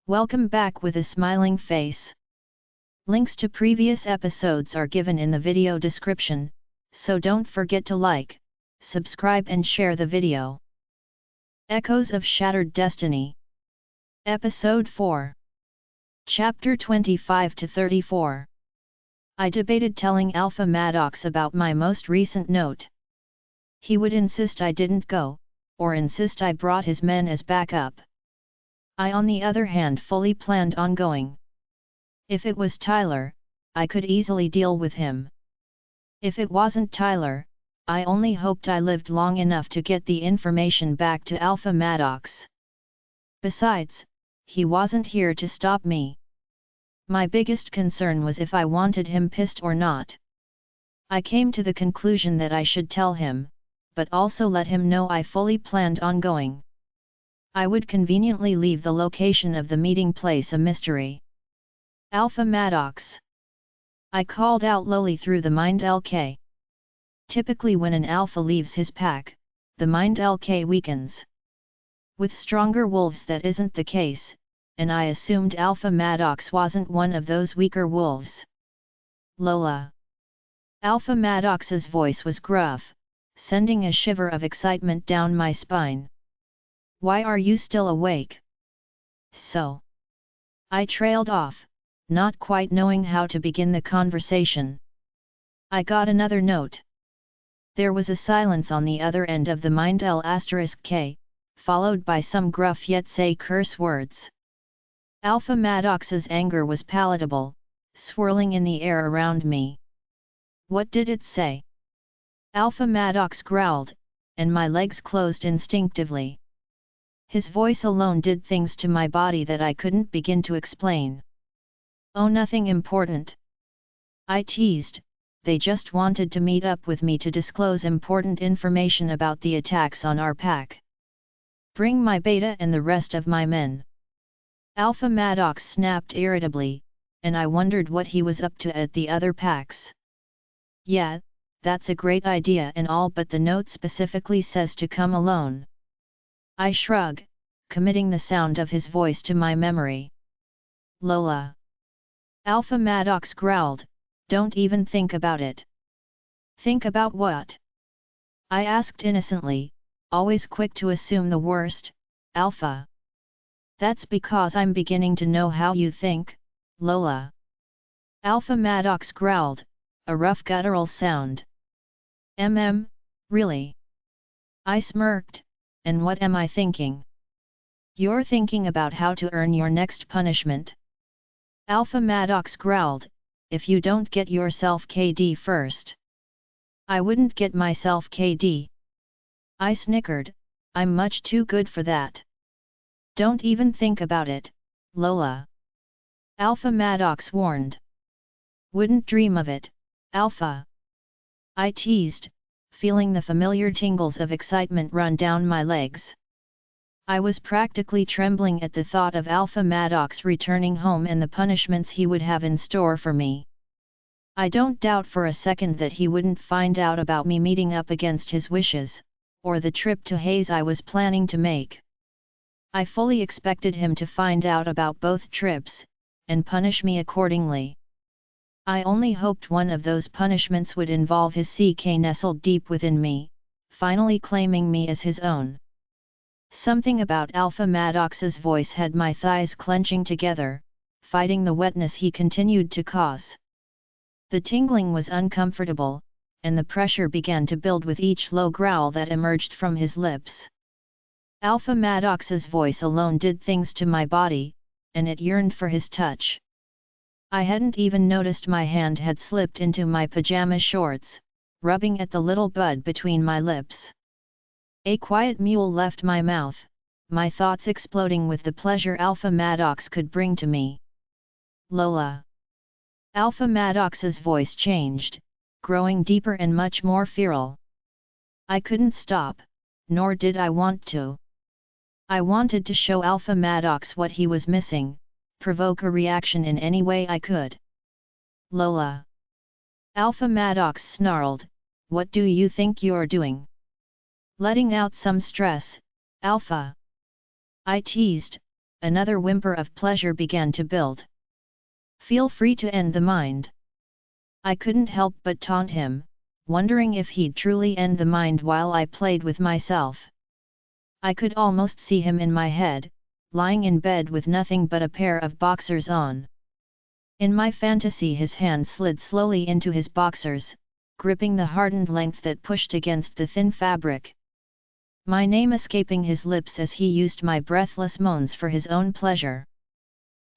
Welcome back with a smiling face. Links to previous episodes are given in the video description, so don't forget to like, subscribe and share the video. Echoes of Shattered Destiny. Episode 4. Chapter 25-34. I debated telling Alpha Madox about my most recent note. He would insist I didn't go, or insist I brought his men as backup. I on the other hand fully planned on going. If it was Tyler, I could easily deal with him. If it wasn't Tyler, I only hoped I lived long enough to get the information back to Alpha Madox. Besides, he wasn't here to stop me. My biggest concern was if I wanted him pissed or not. I came to the conclusion that I should tell him, but also let him know I fully planned on going. I would conveniently leave the location of the meeting place a mystery. Alpha Madox. I called out lowly through the mind LK. Typically when an alpha leaves his pack, the mind LK weakens. With stronger wolves that isn't the case, and I assumed Alpha Madox wasn't one of those weaker wolves. Lola. Alpha Madox's voice was gruff, sending a shiver of excitement down my spine. Why are you still awake? So. I trailed off, not quite knowing how to begin the conversation. I got another note. There was a silence on the other end of the mind L*K, followed by some gruff yet say curse words. Alpha Madox's anger was palatable, swirling in the air around me. What did it say? Alpha Madox growled, and my legs closed instinctively. His voice alone did things to my body that I couldn't begin to explain. Oh, nothing important. I teased, they just wanted to meet up with me to disclose important information about the attacks on our pack. Bring my beta and the rest of my men. Alpha Madox snapped irritably, and I wondered what he was up to at the other packs. Yeah, that's a great idea and all, but the note specifically says to come alone. I shrug, committing the sound of his voice to my memory. Lola. Alpha Madox growled, don't even think about it. Think about what? I asked innocently, always quick to assume the worst. Alpha. That's because I'm beginning to know how you think, Lola. Alpha Madox growled, a rough guttural sound. Really? I smirked, and what am I thinking? You're thinking about how to earn your next punishment. Alpha Madox growled, if you don't get yourself KD first. I wouldn't get myself KD. I snickered, I'm much too good for that. Don't even think about it, Lola. Alpha Madox warned. Wouldn't dream of it, Alpha. I teased, feeling the familiar tingles of excitement run down my legs. I was practically trembling at the thought of Alpha Madox returning home and the punishments he would have in store for me. I don't doubt for a second that he wouldn't find out about me meeting up against his wishes, or the trip to Hayes I was planning to make. I fully expected him to find out about both trips, and punish me accordingly. I only hoped one of those punishments would involve his CK nestled deep within me, finally claiming me as his own. Something about Alpha Madox's voice had my thighs clenching together, fighting the wetness he continued to cause. The tingling was uncomfortable, and the pressure began to build with each low growl that emerged from his lips. Alpha Madox's voice alone did things to my body, and it yearned for his touch. I hadn't even noticed my hand had slipped into my pajama shorts, rubbing at the little bud between my lips. A quiet mewl left my mouth, my thoughts exploding with the pleasure Alpha Madox could bring to me. Lola. Alpha Madox's voice changed, growing deeper and much more feral. I couldn't stop, nor did I want to. I wanted to show Alpha Madox what he was missing, provoke a reaction in any way I could. Lola. Alpha Madox snarled, what do you think you're doing? Letting out some stress, Alpha. I teased, another whimper of pleasure began to build. Feel free to end the mind. I couldn't help but taunt him, wondering if he'd truly end the mind while I played with myself. I could almost see him in my head, lying in bed with nothing but a pair of boxers on. In my fantasy his hand slid slowly into his boxers, gripping the hardened length that pushed against the thin fabric. My name escaping his lips as he used my breathless moans for his own pleasure.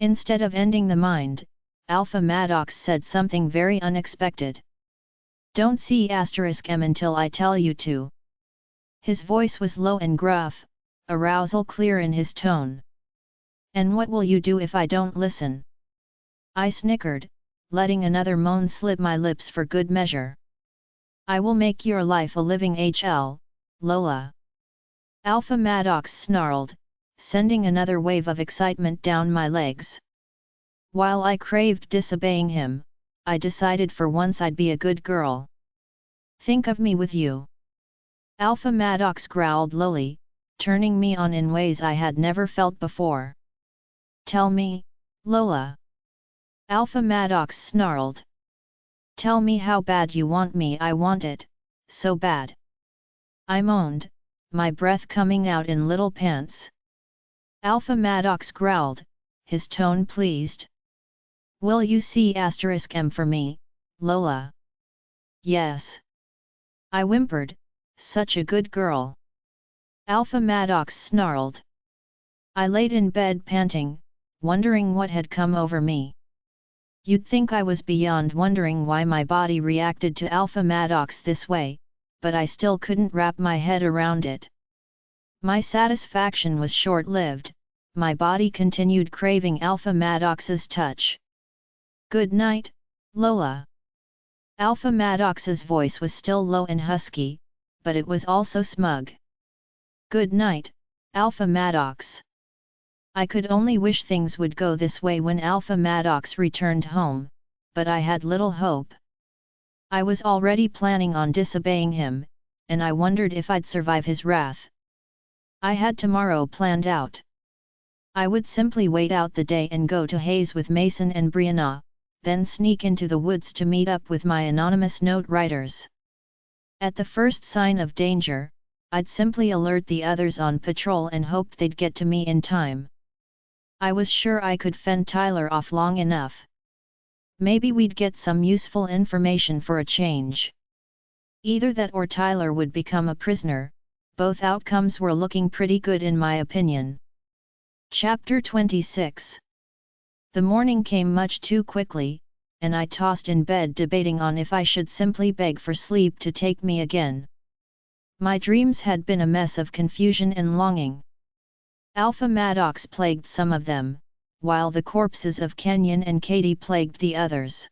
Instead of ending the mind, Alpha Madox said something very unexpected. Don't see *M until I tell you to. His voice was low and gruff, arousal clear in his tone. And what will you do if I don't listen? I snickered, letting another moan slip my lips for good measure. I will make your life a living hell, Lola. Alpha Madox snarled, sending another wave of excitement down my legs. While I craved disobeying him, I decided for once I'd be a good girl. Think of me with you. Alpha Madox growled lowly, turning me on in ways I had never felt before. Tell me, Lola. Alpha Madox snarled. Tell me how bad you want me. I want it, so bad. I moaned, my breath coming out in little pants. Alpha Madox growled, his tone pleased. Will you see *M for me, Lola? Yes. I whimpered, such a good girl. Alpha Madox snarled. I laid in bed panting, wondering what had come over me. You'd think I was beyond wondering why my body reacted to Alpha Madox this way, but I still couldn't wrap my head around it. My satisfaction was short-lived, my body continued craving Alpha Madox's touch. Good night, Lola. Alpha Madox's voice was still low and husky, but it was also smug. Good night, Alpha Madox. I could only wish things would go this way when Alpha Madox returned home, but I had little hope. I was already planning on disobeying him, and I wondered if I'd survive his wrath. I had tomorrow planned out. I would simply wait out the day and go to Hayes with Mason and Brianna, then sneak into the woods to meet up with my anonymous note writers. At the first sign of danger, I'd simply alert the others on patrol and hoped they'd get to me in time. I was sure I could fend Tyler off long enough. Maybe we'd get some useful information for a change. Either that or Tyler would become a prisoner. Both outcomes were looking pretty good in my opinion. Chapter 26. The morning came much too quickly, and I tossed in bed debating on if I should simply beg for sleep to take me again. My dreams had been a mess of confusion and longing. Alpha Madox plagued some of them, while the corpses of Kenyon and Katie plagued the others.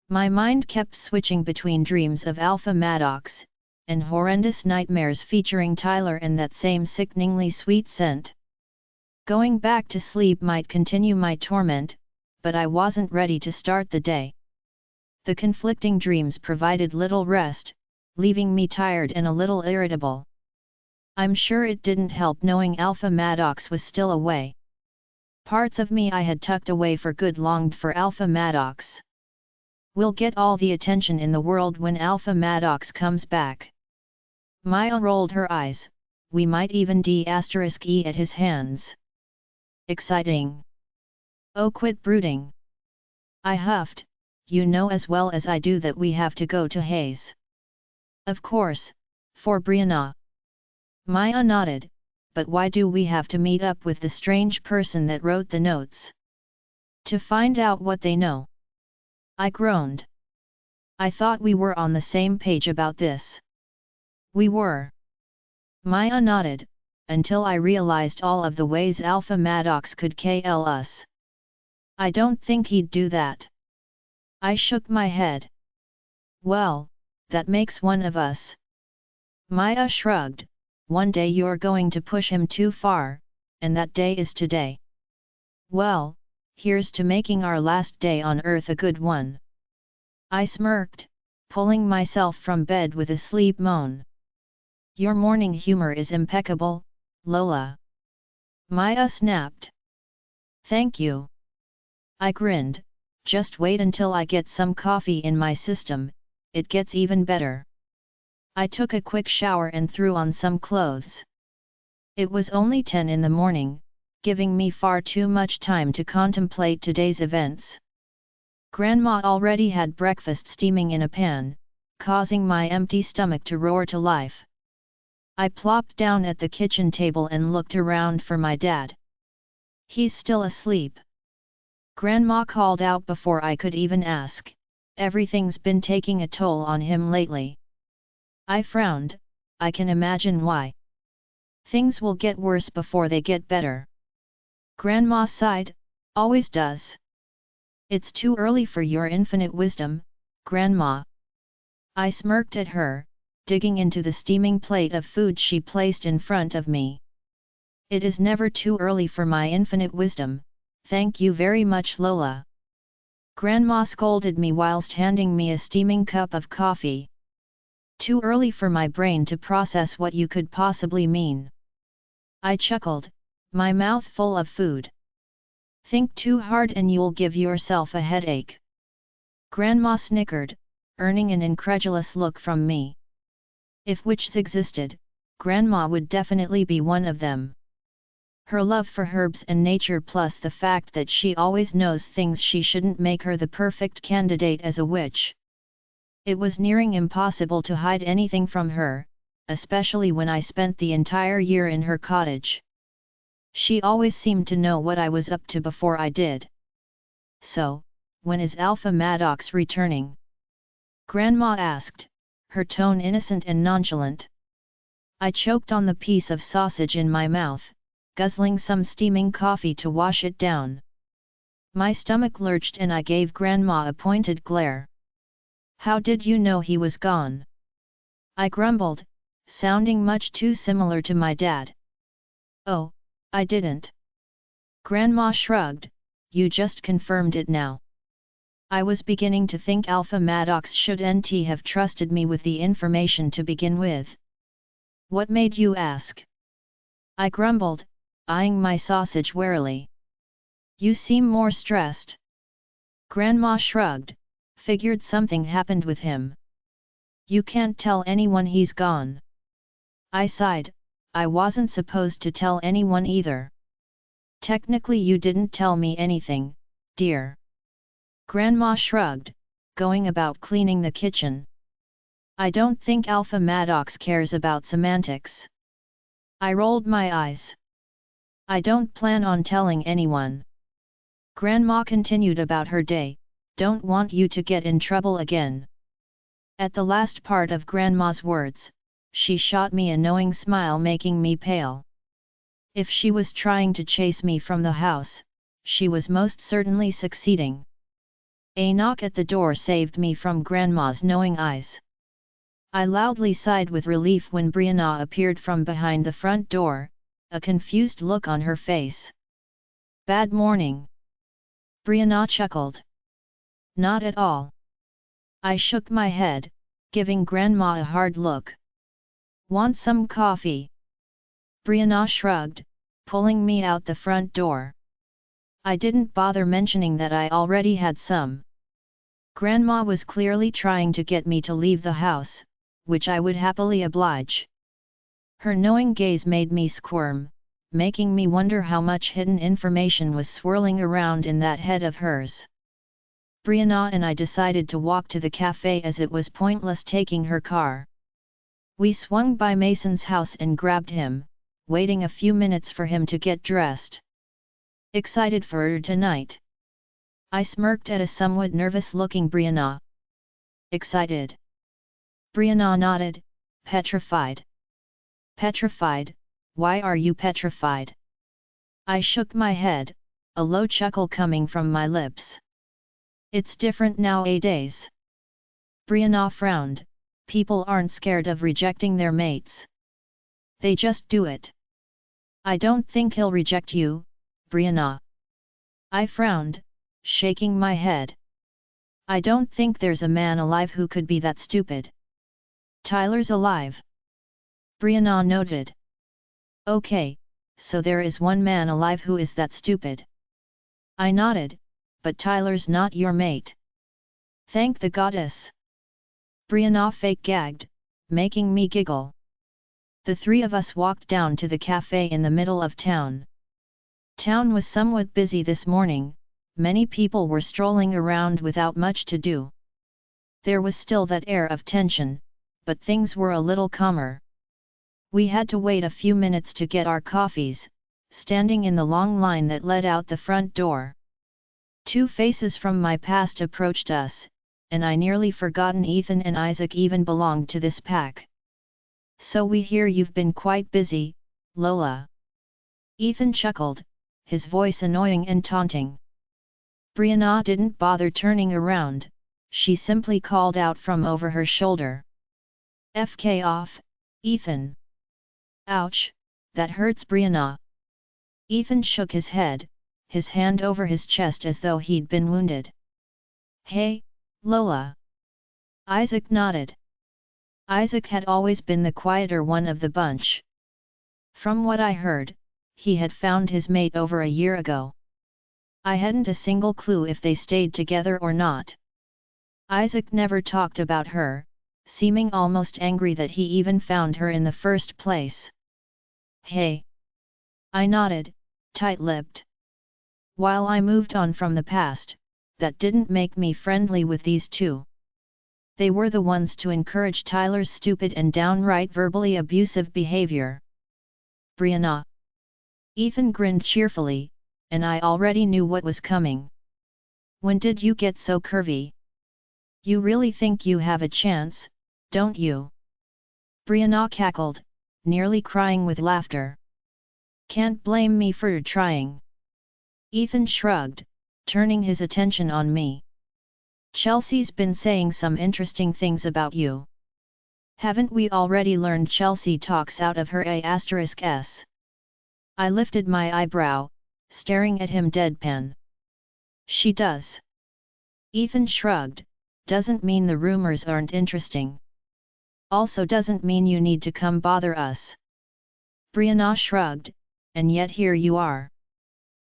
My mind kept switching between dreams of Alpha Madox, and horrendous nightmares featuring Tyler and that same sickeningly sweet scent. Going back to sleep might continue my torment, but I wasn't ready to start the day. The conflicting dreams provided little rest, leaving me tired and a little irritable. I'm sure it didn't help knowing Alpha Madox was still away. Parts of me I had tucked away for good longed for Alpha Madox. We'll get all the attention in the world when Alpha Madox comes back. Maya rolled her eyes, we might even *E at his hands. Exciting. Oh, quit brooding. I huffed, you know as well as I do that we have to go to Hayes. Of course, for Brianna. Maya nodded, but why do we have to meet up with the strange person that wrote the notes? To find out what they know. I groaned. I thought we were on the same page about this. We were. Maya nodded, until I realized all of the ways Alpha Madox could kill us. I don't think he'd do that. I shook my head. Well, that makes one of us. Maya shrugged, one day you're going to push him too far, and that day is today. Well, here's to making our last day on Earth a good one. I smirked, pulling myself from bed with a sleep moan. Your morning humor is impeccable, Lola. Maya snapped. Thank you. I grinned, just wait until I get some coffee in my system, it gets even better. I took a quick shower and threw on some clothes. It was only 10 in the morning, giving me far too much time to contemplate today's events. Grandma already had breakfast steaming in a pan, causing my empty stomach to roar to life. I plopped down at the kitchen table and looked around for my dad. He's still asleep. Grandma called out before I could even ask, everything's been taking a toll on him lately. I frowned, I can imagine why. Things will get worse before they get better. Grandma sighed, always does. It's too early for your infinite wisdom, Grandma. I smirked at her, digging into the steaming plate of food she placed in front of me. It is never too early for my infinite wisdom, thank you very much, Lola. Grandma scolded me whilst handing me a steaming cup of coffee. Too early for my brain to process what you could possibly mean. I chuckled, my mouth full of food. Think too hard and you'll give yourself a headache. Grandma snickered, earning an incredulous look from me. If witches existed, Grandma would definitely be one of them. Her love for herbs and nature plus the fact that she always knows things she shouldn't make her the perfect candidate as a witch. It was nearing impossible to hide anything from her, especially when I spent the entire year in her cottage. She always seemed to know what I was up to before I did. So, when is Alpha Madox returning? Grandma asked, her tone innocent and nonchalant. I choked on the piece of sausage in my mouth, guzzling some steaming coffee to wash it down. My stomach lurched and I gave Grandma a pointed glare. How did you know he was gone? I grumbled, sounding much too similar to my dad. Oh, I didn't. Grandma shrugged, you just confirmed it now. I was beginning to think Alpha Madox shouldn't have trusted me with the information to begin with. What made you ask? I grumbled, eyeing my sausage warily. You seem more stressed. Grandma shrugged, figured something happened with him. You can't tell anyone he's gone. I sighed, I wasn't supposed to tell anyone either. Technically you didn't tell me anything, dear. Grandma shrugged, going about cleaning the kitchen. I don't think Alpha Madox cares about semantics. I rolled my eyes. I don't plan on telling anyone. Grandma continued about her day, don't want you to get in trouble again. At the last part of Grandma's words, she shot me a knowing smile making me pale. If she was trying to chase me from the house, she was most certainly succeeding. A knock at the door saved me from Grandma's knowing eyes. I loudly sighed with relief when Brianna appeared from behind the front door, a confused look on her face. Bad morning. Brianna chuckled. Not at all. I shook my head, giving Grandma a hard look. Want some coffee? Brianna shrugged, pulling me out the front door. I didn't bother mentioning that I already had some. Grandma was clearly trying to get me to leave the house, which I would happily oblige. Her knowing gaze made me squirm, making me wonder how much hidden information was swirling around in that head of hers. Brianna and I decided to walk to the cafe as it was pointless taking her car. We swung by Mason's house and grabbed him, waiting a few minutes for him to get dressed. Excited for tonight? I smirked at a somewhat nervous-looking Brianna. Excited? Brianna nodded, petrified. Petrified, why are you petrified? I shook my head, a low chuckle coming from my lips. It's different nowadays. Brianna frowned, people aren't scared of rejecting their mates. They just do it. I don't think he'll reject you, Brianna. I frowned, shaking my head. I don't think there's a man alive who could be that stupid. Tyler's alive. Brianna noted. Okay, so there is one man alive who is that stupid. I nodded, but Tyler's not your mate. Thank the goddess. Brianna fake gagged, making me giggle. The three of us walked down to the cafe in the middle of town. Town was somewhat busy this morning, many people were strolling around without much to do. There was still that air of tension, but things were a little calmer. We had to wait a few minutes to get our coffees, standing in the long line that led out the front door. Two faces from my past approached us, and I nearly forgotten Ethan and Isaac even belonged to this pack. So we hear you've been quite busy, Lola. Ethan chuckled, his voice annoying and taunting. Brianna didn't bother turning around, she simply called out from over her shoulder. FK off, Ethan. Ouch, that hurts Brianna. Ethan shook his head, his hand over his chest as though he'd been wounded. Hey, Lola. Isaac nodded. Isaac had always been the quieter one of the bunch. From what I heard, he had found his mate over a year ago. I hadn't a single clue if they stayed together or not. Isaac never talked about her, seeming almost angry that he even found her in the first place. Hey. I nodded, tight-lipped. While I moved on from the past, that didn't make me friendly with these two. They were the ones to encourage Tyler's stupid and downright verbally abusive behavior. Brianna. Ethan grinned cheerfully, and I already knew what was coming. When did you get so curvy? You really think you have a chance, don't you? Brianna cackled, nearly crying with laughter. Can't blame me for trying. Ethan shrugged, turning his attention on me. Chelsea's been saying some interesting things about you. Haven't we already learned Chelsea talks out of her *s? I lifted my eyebrow, staring at him deadpan. She does. Ethan shrugged, doesn't mean the rumors aren't interesting. Also doesn't mean you need to come bother us. Brianna shrugged, and yet here you are.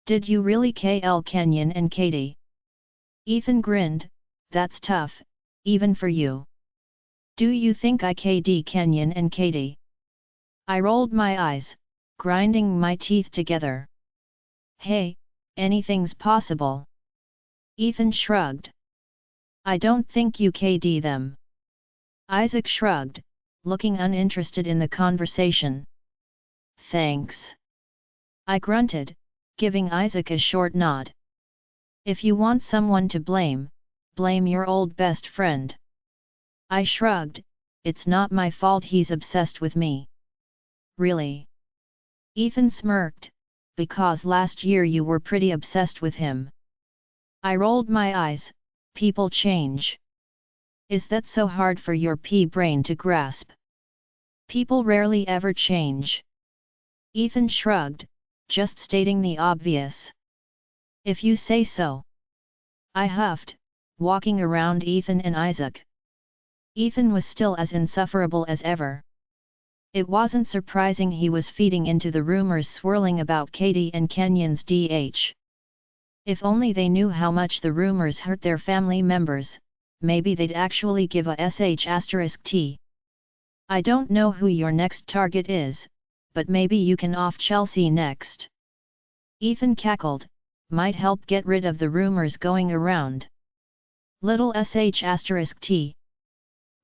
Did you really KL Kenyon and Katie? Ethan grinned, that's tough, even for you. Do you think I KD Kenyon and Katie? I rolled my eyes, grinding my teeth together. Hey, anything's possible. Ethan shrugged. I don't think you KD them. Isaac shrugged, looking uninterested in the conversation. Thanks. I grunted, giving Isaac a short nod. If you want someone to blame, blame your old best friend. I shrugged, it's not my fault he's obsessed with me. Really? Ethan smirked, because last year you were pretty obsessed with him. I rolled my eyes, people change. Is that so hard for your pea-brain to grasp? People rarely ever change. Ethan shrugged, just stating the obvious. If you say so. I huffed, walking around Ethan and Isaac. Ethan was still as insufferable as ever. It wasn't surprising he was feeding into the rumors swirling about Katie and Kenyon's DH. If only they knew how much the rumors hurt their family members, maybe they'd actually give a *T. I don't know who your next target is, but maybe you can off Chelsea next. Ethan cackled, might help get rid of the rumors going around. Little *T.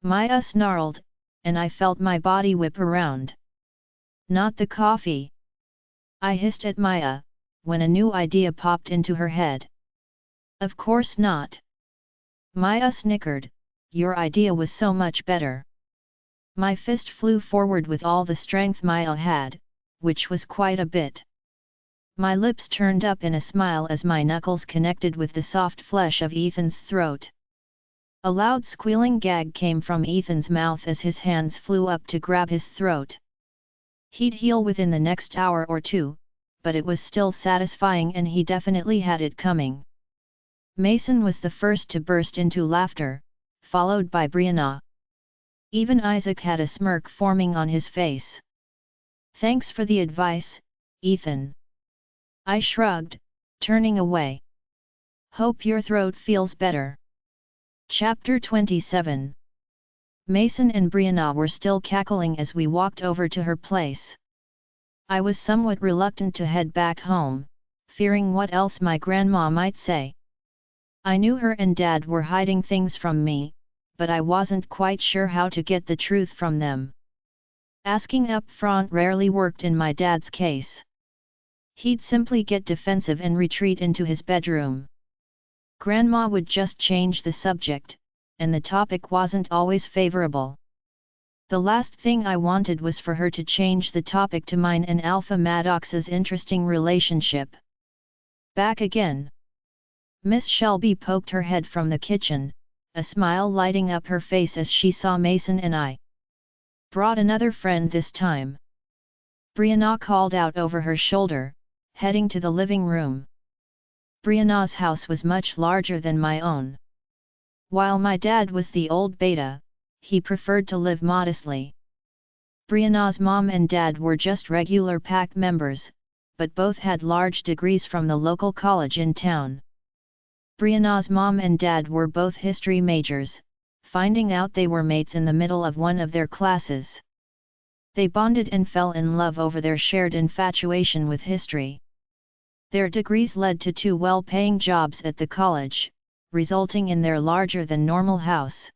Maya snarled, and I felt my body whip around. Not the coffee. I hissed at Maya, when a new idea popped into her head. Of course not. Maya snickered, your idea was so much better. My fist flew forward with all the strength Maya had, which was quite a bit. My lips turned up in a smile as my knuckles connected with the soft flesh of Ethan's throat. A loud squealing gag came from Ethan's mouth as his hands flew up to grab his throat. He'd heal within the next hour or two, but it was still satisfying and he definitely had it coming. Mason was the first to burst into laughter, followed by Brianna. Even Isaac had a smirk forming on his face. Thanks for the advice, Ethan. I shrugged, turning away. Hope your throat feels better. Chapter 27. Mason and Brianna were still cackling as we walked over to her place. I was somewhat reluctant to head back home, fearing what else my grandma might say. I knew her and Dad were hiding things from me, but I wasn't quite sure how to get the truth from them. Asking up front rarely worked in my dad's case. He'd simply get defensive and retreat into his bedroom. Grandma would just change the subject, and the topic wasn't always favorable. The last thing I wanted was for her to change the topic to mine and Alpha Madox's interesting relationship. Back again. Miss Shelby poked her head from the kitchen, a smile lighting up her face as she saw Mason and I. Brought another friend this time. Brianna called out over her shoulder, heading to the living room. Brianna's house was much larger than my own. While my dad was the old beta, he preferred to live modestly. Brianna's mom and dad were just regular pack members, but both had large degrees from the local college in town. Brianna's mom and dad were both history majors, finding out they were mates in the middle of one of their classes. They bonded and fell in love over their shared infatuation with history. Their degrees led to 2 well-paying jobs at the college, resulting in their larger-than-normal house.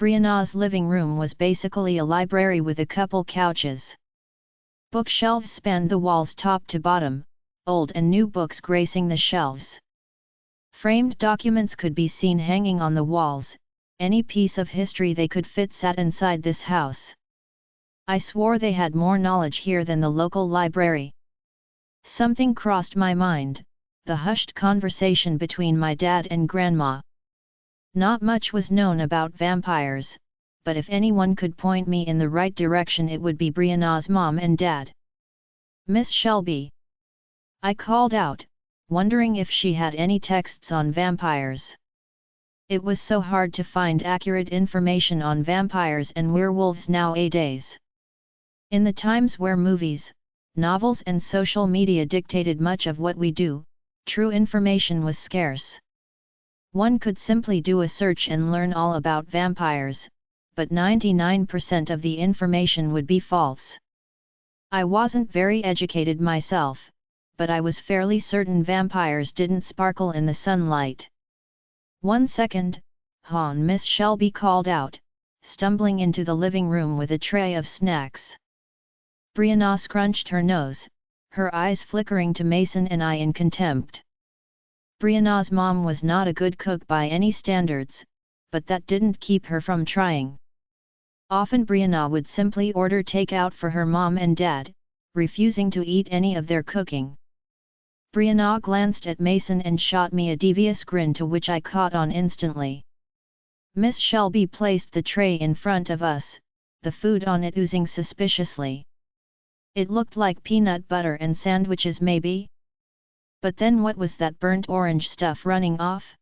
Brianna's living room was basically a library with a couple couches. Bookshelves spanned the walls top to bottom, old and new books gracing the shelves. Framed documents could be seen hanging on the walls. Any piece of history they could fit sat inside this house. I swore they had more knowledge here than the local library. Something crossed my mind, the hushed conversation between my dad and Grandma. Not much was known about vampires, but if anyone could point me in the right direction it would be Brianna's mom and dad. Miss Shelby. I called out, wondering if she had any texts on vampires. It was so hard to find accurate information on vampires and werewolves nowadays. In the times where movies, novels and social media dictated much of what we do, true information was scarce. One could simply do a search and learn all about vampires, but 99% of the information would be false. I wasn't very educated myself, but I was fairly certain vampires didn't sparkle in the sunlight. 1 second, hon, Miss Shelby called out, stumbling into the living room with a tray of snacks. Brianna scrunched her nose, her eyes flickering to Mason and I in contempt. Brianna's mom was not a good cook by any standards, but that didn't keep her from trying. Often Brianna would simply order takeout for her mom and dad, refusing to eat any of their cooking. Brianna glanced at Mason and shot me a devious grin to which I caught on instantly. Miss Shelby placed the tray in front of us, the food on it oozing suspiciously. It looked like peanut butter and sandwiches maybe? But then what was that burnt orange stuff running off?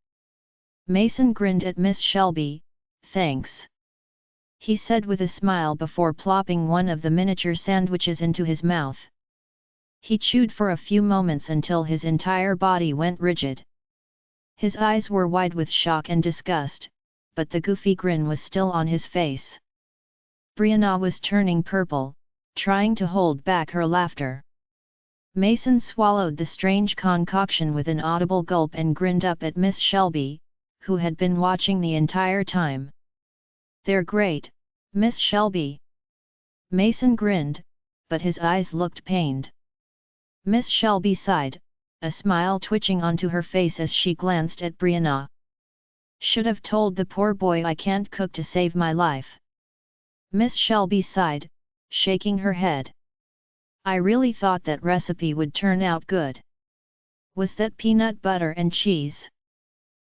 Mason grinned at Miss Shelby. Thanks. He said with a smile before plopping one of the miniature sandwiches into his mouth. He chewed for a few moments until his entire body went rigid. His eyes were wide with shock and disgust, but the goofy grin was still on his face. Brianna was turning purple, trying to hold back her laughter. Mason swallowed the strange concoction with an audible gulp and grinned up at Miss Shelby, who had been watching the entire time. They're great, Miss Shelby. Mason grinned, but his eyes looked pained. Miss Shelby sighed, a smile twitching onto her face as she glanced at Brianna. Should have told the poor boy I can't cook to save my life. Miss Shelby sighed, shaking her head. I really thought that recipe would turn out good. Was that peanut butter and cheese?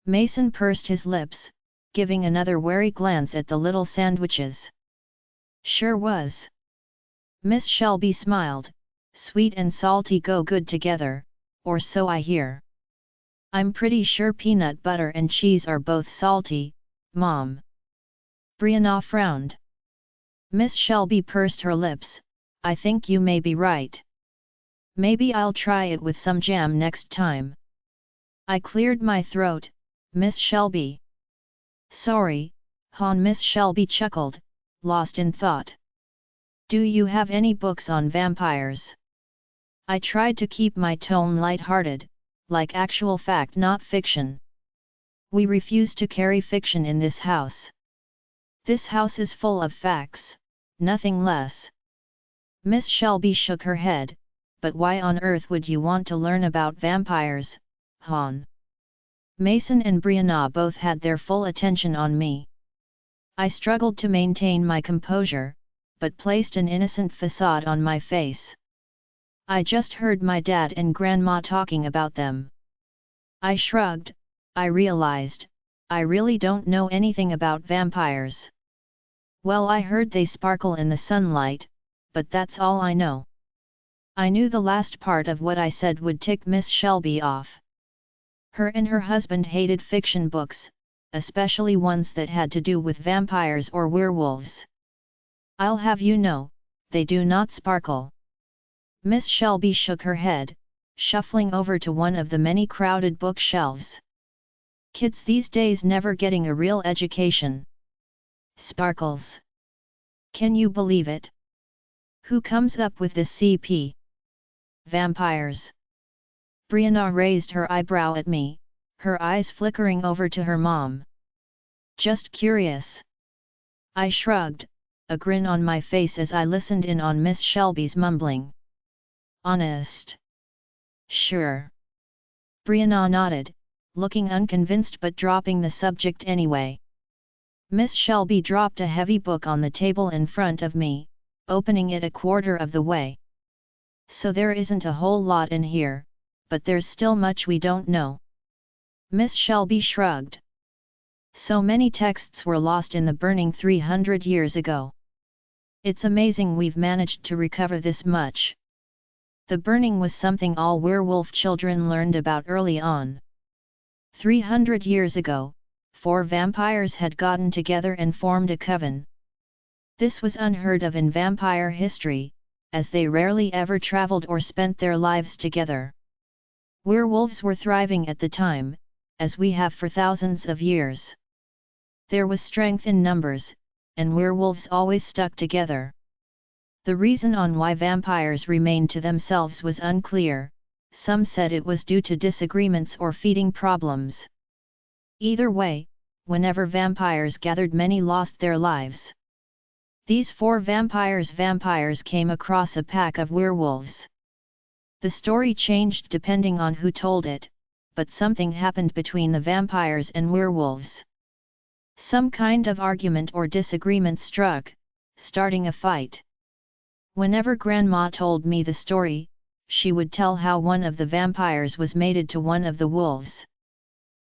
Mason pursed his lips, giving another wary glance at the little sandwiches. Sure was. Miss Shelby smiled. Sweet and salty go good together, or so I hear. I'm pretty sure peanut butter and cheese are both salty, Mom. Brianna frowned. Miss Shelby pursed her lips. I think you may be right. Maybe I'll try it with some jam next time. I cleared my throat. Miss Shelby. Sorry, hon. Miss Shelby chuckled, lost in thought. Do you have any books on vampires? I tried to keep my tone light-hearted, like actual fact not fiction. We refuse to carry fiction in this house. This house is full of facts, nothing less. Miss Shelby shook her head. But why on earth would you want to learn about vampires, hon? Mason and Brianna both had their full attention on me. I struggled to maintain my composure, but placed an innocent facade on my face. I just heard my dad and grandma talking about them. I shrugged. I realized, I really don't know anything about vampires. Well, I heard they sparkle in the sunlight, but that's all I know. I knew the last part of what I said would tick Miss Shelby off. Her and her husband hated fiction books, especially ones that had to do with vampires or werewolves. I'll have you know, they do not sparkle. Miss Shelby shook her head, shuffling over to one of the many crowded bookshelves. Kids these days never getting a real education. Sparkles. Can you believe it? Who comes up with this CP? Vampires. Brianna raised her eyebrow at me, her eyes flickering over to her mom. Just curious. I shrugged, a grin on my face as I listened in on Miss Shelby's mumbling. Honest. Sure. Brianna nodded, looking unconvinced but dropping the subject anyway. Miss Shelby dropped a heavy book on the table in front of me, opening it a quarter of the way. So there isn't a whole lot in here, but there's still much we don't know. Miss Shelby shrugged. So many texts were lost in the burning 300 years ago. It's amazing we've managed to recover this much. The burning was something all werewolf children learned about early on. 300 years ago, 4 vampires had gotten together and formed a coven. This was unheard of in vampire history, as they rarely ever traveled or spent their lives together. Werewolves were thriving at the time, as we have for thousands of years. There was strength in numbers, and werewolves always stuck together. The reason on why vampires remained to themselves was unclear. Some said it was due to disagreements or feeding problems. Either way, whenever vampires gathered, many lost their lives. These 4 vampires came across a pack of werewolves. The story changed depending on who told it, but something happened between the vampires and werewolves. Some kind of argument or disagreement struck, starting a fight. Whenever Grandma told me the story, she would tell how one of the vampires was mated to one of the wolves.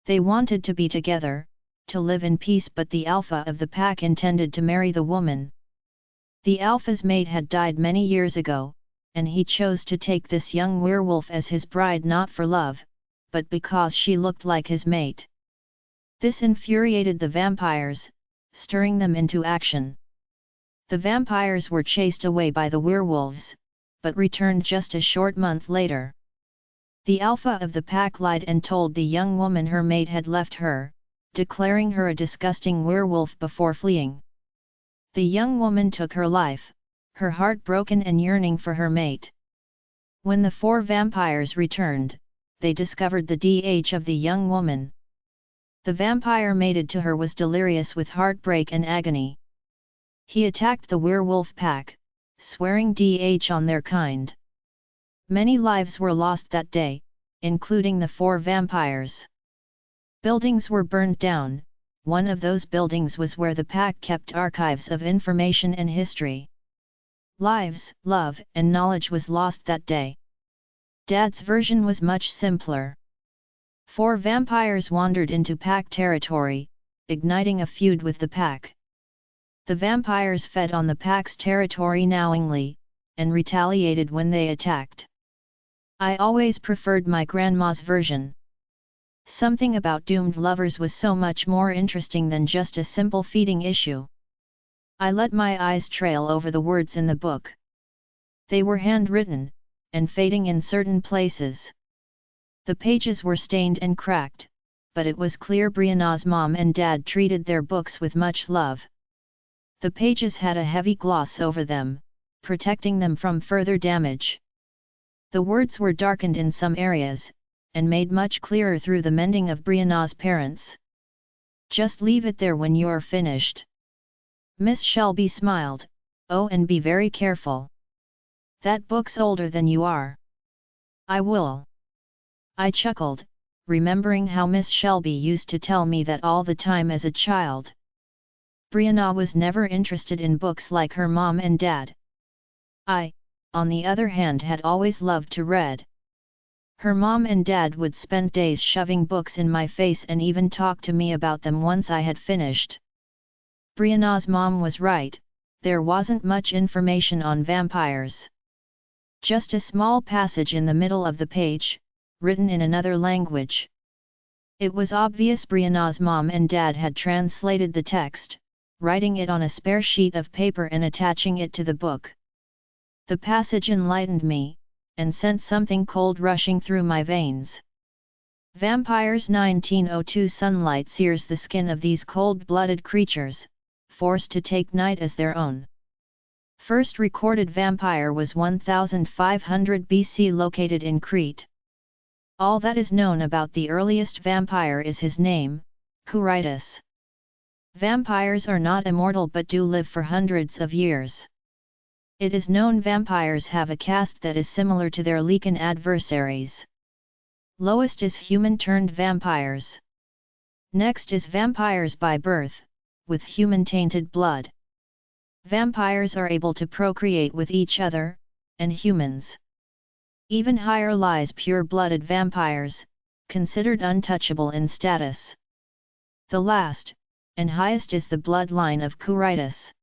They wanted to be together, to live in peace, but the alpha of the pack intended to marry the woman. The alpha's mate had died many years ago, and he chose to take this young werewolf as his bride, not for love, but because she looked like his mate. This infuriated the vampires, stirring them into action. The vampires were chased away by the werewolves, but returned just a short month later. The alpha of the pack lied and told the young woman her mate had left her, declaring her a disgusting werewolf before fleeing. The young woman took her life, her heart broken and yearning for her mate. When the 4 vampires returned, they discovered the DH of the young woman. The vampire mated to her was delirious with heartbreak and agony. He attacked the werewolf pack, swearing DH on their kind. Many lives were lost that day, including the 4 vampires. Buildings were burned down. One of those buildings was where the pack kept archives of information and history. Lives, love, and knowledge was lost that day. Dad's version was much simpler. 4 vampires wandered into pack territory, igniting a feud with the pack. The vampires fed on the pack's territory knowingly, and retaliated when they attacked. I always preferred my grandma's version. Something about doomed lovers was so much more interesting than just a simple feeding issue. I let my eyes trail over the words in the book. They were handwritten, and fading in certain places. The pages were stained and cracked, but it was clear Brianna's mom and dad treated their books with much love. The pages had a heavy gloss over them, protecting them from further damage. The words were darkened in some areas, and made much clearer through the mending of Brianna's parents. "Just leave it there when you're finished." Miss Shelby smiled. "Oh, and be very careful. That book's older than you are." "I will." I chuckled, remembering how Miss Shelby used to tell me that all the time as a child. Brianna was never interested in books like her mom and dad. I, on the other hand, had always loved to read. Her mom and dad would spend days shoving books in my face and even talk to me about them once I had finished. Brianna's mom was right, there wasn't much information on vampires. Just a small passage in the middle of the page, written in another language. It was obvious Brianna's mom and dad had translated the text, writing it on a spare sheet of paper and attaching it to the book. The passage enlightened me, and sent something cold rushing through my veins. Vampires 1902. Sunlight sears the skin of these cold-blooded creatures, forced to take night as their own. First recorded vampire was 1500 BC, located in Crete. All that is known about the earliest vampire is his name, Quiritus. Vampires are not immortal but do live for hundreds of years. It is known vampires have a caste that is similar to their Lycan adversaries. Lowest is human-turned vampires. Next is vampires by birth, with human-tainted blood. Vampires are able to procreate with each other, and humans. Even higher lies pure-blooded vampires, considered untouchable in status. The last, and highest, is the bloodline of Quiritus.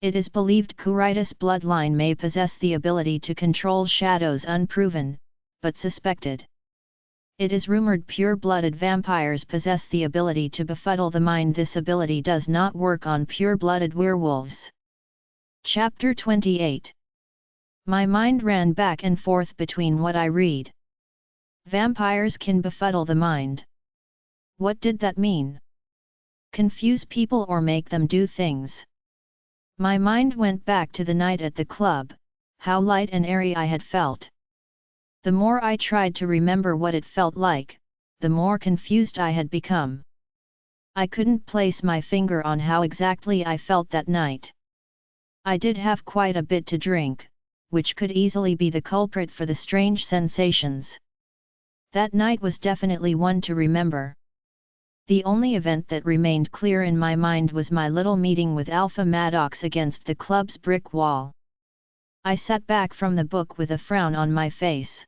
It is believed Quiritus' bloodline may possess the ability to control shadows, unproven, but suspected. It is rumored pure-blooded vampires possess the ability to befuddle the mind. This ability does not work on pure-blooded werewolves. Chapter 28. My mind ran back and forth between what I read. Vampires can befuddle the mind. What did that mean? Confuse people or make them do things? My mind went back to the night at the club, how light and airy I had felt. The more I tried to remember what it felt like, the more confused I had become. I couldn't place my finger on how exactly I felt that night. I did have quite a bit to drink, which could easily be the culprit for the strange sensations. That night was definitely one to remember. The only event that remained clear in my mind was my little meeting with Alpha Madox against the club's brick wall. I sat back from the book with a frown on my face.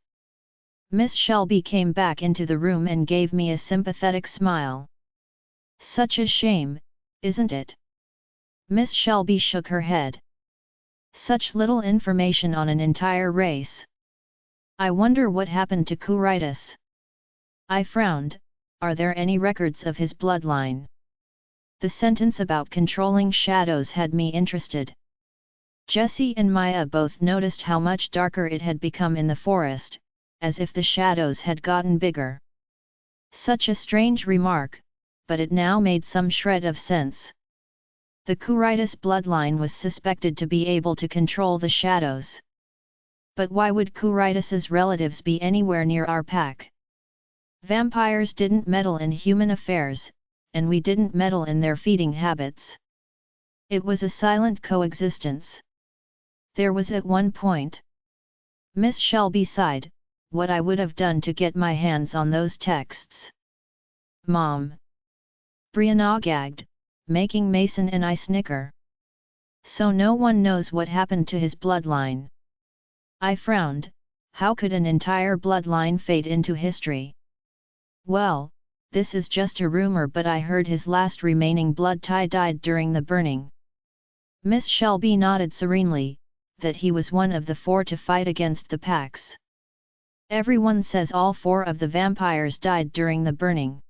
Miss Shelby came back into the room and gave me a sympathetic smile. "Such a shame, isn't it?" Miss Shelby shook her head. "Such little information on an entire race. I wonder what happened to Quiritus." I frowned. Are there any records of his bloodline? The sentence about controlling shadows had me interested. Jessie and Maya both noticed how much darker it had become in the forest, as if the shadows had gotten bigger. Such a strange remark, but it now made some shred of sense. The Quiritus bloodline was suspected to be able to control the shadows. But why would Quiritus's relatives be anywhere near our pack? Vampires didn't meddle in human affairs, and we didn't meddle in their feeding habits. It was a silent coexistence. There was at one point. Miss Shelby sighed, what I would have done to get my hands on those texts. "Mom!" Brianna gagged, making Mason and I snicker. "So no one knows what happened to his bloodline." I frowned. How could an entire bloodline fade into history? "Well, this is just a rumor, but I heard his last remaining blood tie died during the burning." Miss Shelby nodded serenely, that he was one of the 4 to fight against the packs. "Everyone says all 4 of the vampires died during the burning."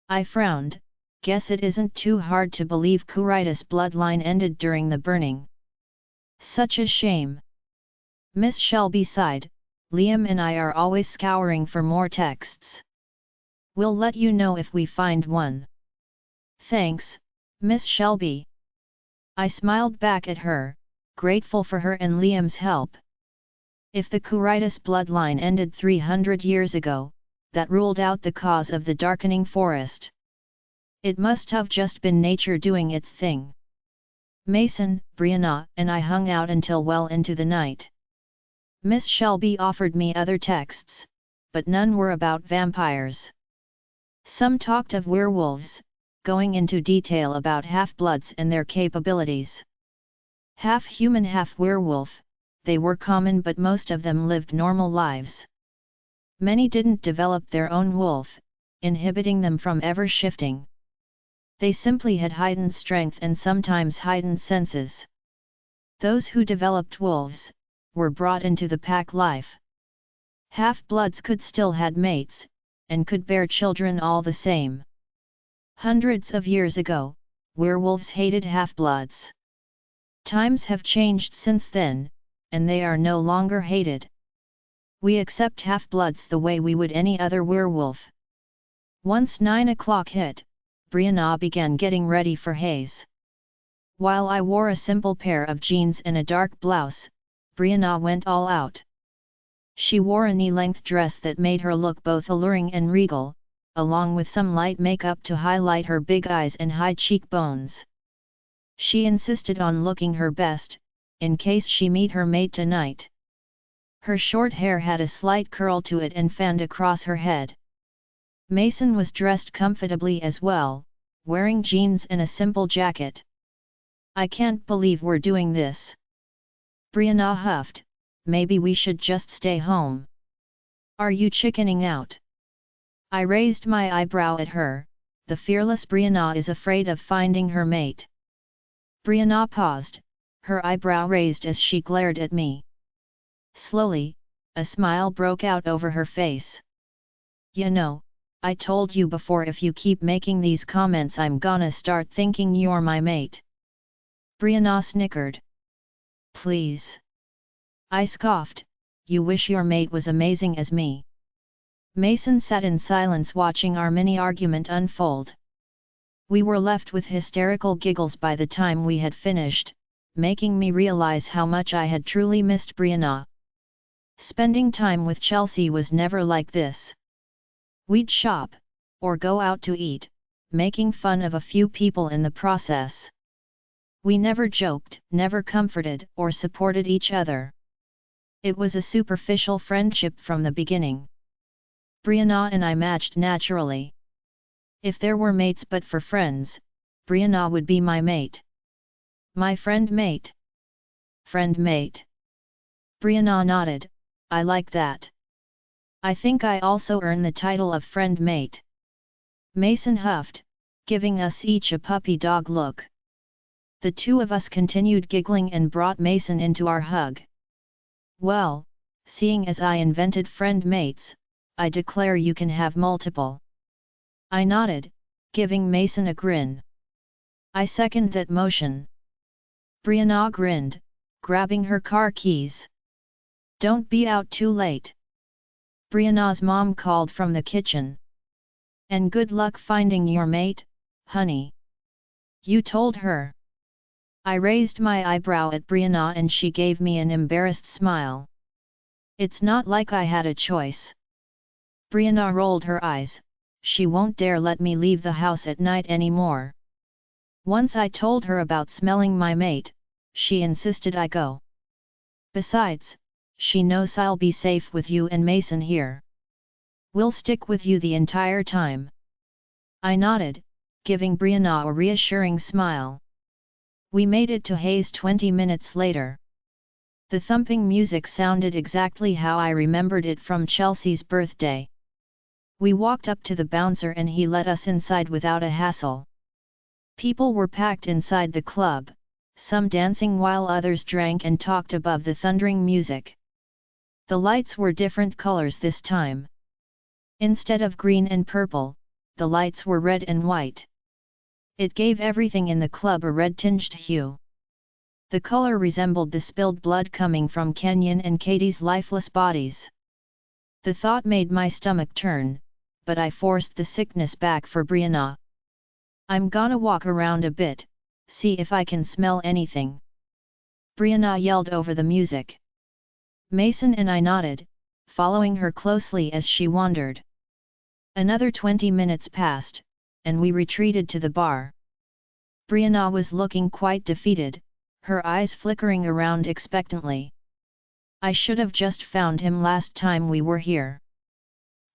I frowned. Guess it isn't too hard to believe Quiritus' bloodline ended during the burning. "Such a shame." Miss Shelby sighed. Liam and I are always scouring for more texts. We'll let you know if we find one. Thanks, Miss Shelby. I smiled back at her, grateful for her and Liam's help. If the Curitis bloodline ended 300 years ago, that ruled out the cause of the darkening forest. It must have just been nature doing its thing. Mason, Brianna, and I hung out until well into the night. Miss Shelby offered me other texts, but none were about vampires. Some talked of werewolves, going into detail about half-bloods and their capabilities. Half human, half werewolf, they were common, but most of them lived normal lives. Many didn't develop their own wolf, inhibiting them from ever shifting. They simply had heightened strength and sometimes heightened senses. Those who developed wolves were brought into the pack life. Half-bloods could still had mates, and could bear children all the same. Hundreds of years ago, werewolves hated half-bloods. Times have changed since then, and they are no longer hated. We accept half-bloods the way we would any other werewolf. Once 9 o'clock hit, Brianna began getting ready for Hayes. While I wore a simple pair of jeans and a dark blouse, Brianna went all out. She wore a knee-length dress that made her look both alluring and regal, along with some light makeup to highlight her big eyes and high cheekbones. She insisted on looking her best, in case she meet her mate tonight. Her short hair had a slight curl to it and fanned across her head. Mason was dressed comfortably as well, wearing jeans and a simple jacket. I can't believe we're doing this. Brianna huffed, maybe we should just stay home. Are you chickening out? I raised my eyebrow at her. The fearless Brianna is afraid of finding her mate. Brianna paused, her eyebrow raised as she glared at me. Slowly, a smile broke out over her face. You know, I told you before, if you keep making these comments I'm gonna start thinking you're my mate. Brianna snickered. Please. I scoffed, you wish your mate was amazing as me. Mason sat in silence watching our mini-argument unfold. We were left with hysterical giggles by the time we had finished, making me realize how much I had truly missed Brianna. Spending time with Chelsea was never like this. We'd shop, or go out to eat, making fun of a few people in the process. We never joked, never comforted or supported each other. It was a superficial friendship from the beginning. Brianna and I matched naturally. If there were mates but for friends, Brianna would be my mate. My friend mate. Friend mate. Brianna nodded, I like that. I think I also earn the title of friend mate. Mason huffed, giving us each a puppy dog look. The two of us continued giggling and brought Mason into our hug. Well, seeing as I invented friend mates, I declare you can have multiple. I nodded, giving Mason a grin. I second that motion. Brianna grinned, grabbing her car keys. Don't be out too late. Brianna's mom called from the kitchen. And good luck finding your mate, honey. You told her. I raised my eyebrow at Brianna and she gave me an embarrassed smile. It's not like I had a choice. Brianna rolled her eyes. She won't dare let me leave the house at night anymore. Once I told her about smelling my mate, she insisted I go. Besides, she knows I'll be safe with you and Mason here. We'll stick with you the entire time. I nodded, giving Brianna a reassuring smile. We made it to Hayes 20 minutes later. The thumping music sounded exactly how I remembered it from Chelsea's birthday. We walked up to the bouncer and he let us inside without a hassle. People were packed inside the club, some dancing while others drank and talked above the thundering music. The lights were different colors this time. Instead of green and purple, the lights were red and white. It gave everything in the club a red-tinged hue. The color resembled the spilled blood coming from Kenyon and Katie's lifeless bodies. The thought made my stomach turn, but I forced the sickness back for Brianna. I'm gonna walk around a bit, see if I can smell anything. Brianna yelled over the music. Mason and I nodded, following her closely as she wandered. Another 20 minutes passed, and we retreated to the bar. Brianna was looking quite defeated, her eyes flickering around expectantly. I should have just found him last time we were here.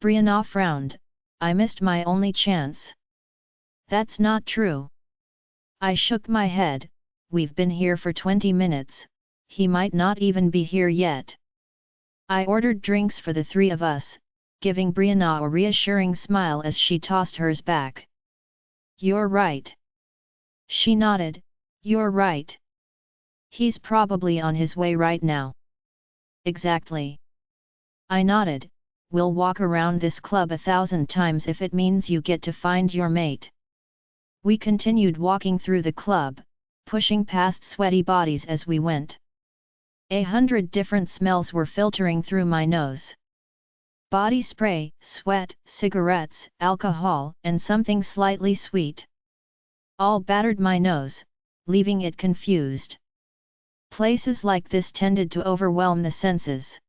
Brianna frowned. I missed my only chance. That's not true. I shook my head. We've been here for 20 minutes, he might not even be here yet. I ordered drinks for the three of us, giving Brianna a reassuring smile as she tossed hers back. You're right. She nodded. You're right. He's probably on his way right now. Exactly. I nodded. We'll walk around this club 1,000 times if it means you get to find your mate. We continued walking through the club, pushing past sweaty bodies as we went. 100 different smells were filtering through my nose. Body spray, sweat, cigarettes, alcohol, and something slightly sweet. All battered my nose, leaving it confused. Places like this tended to overwhelm the senses.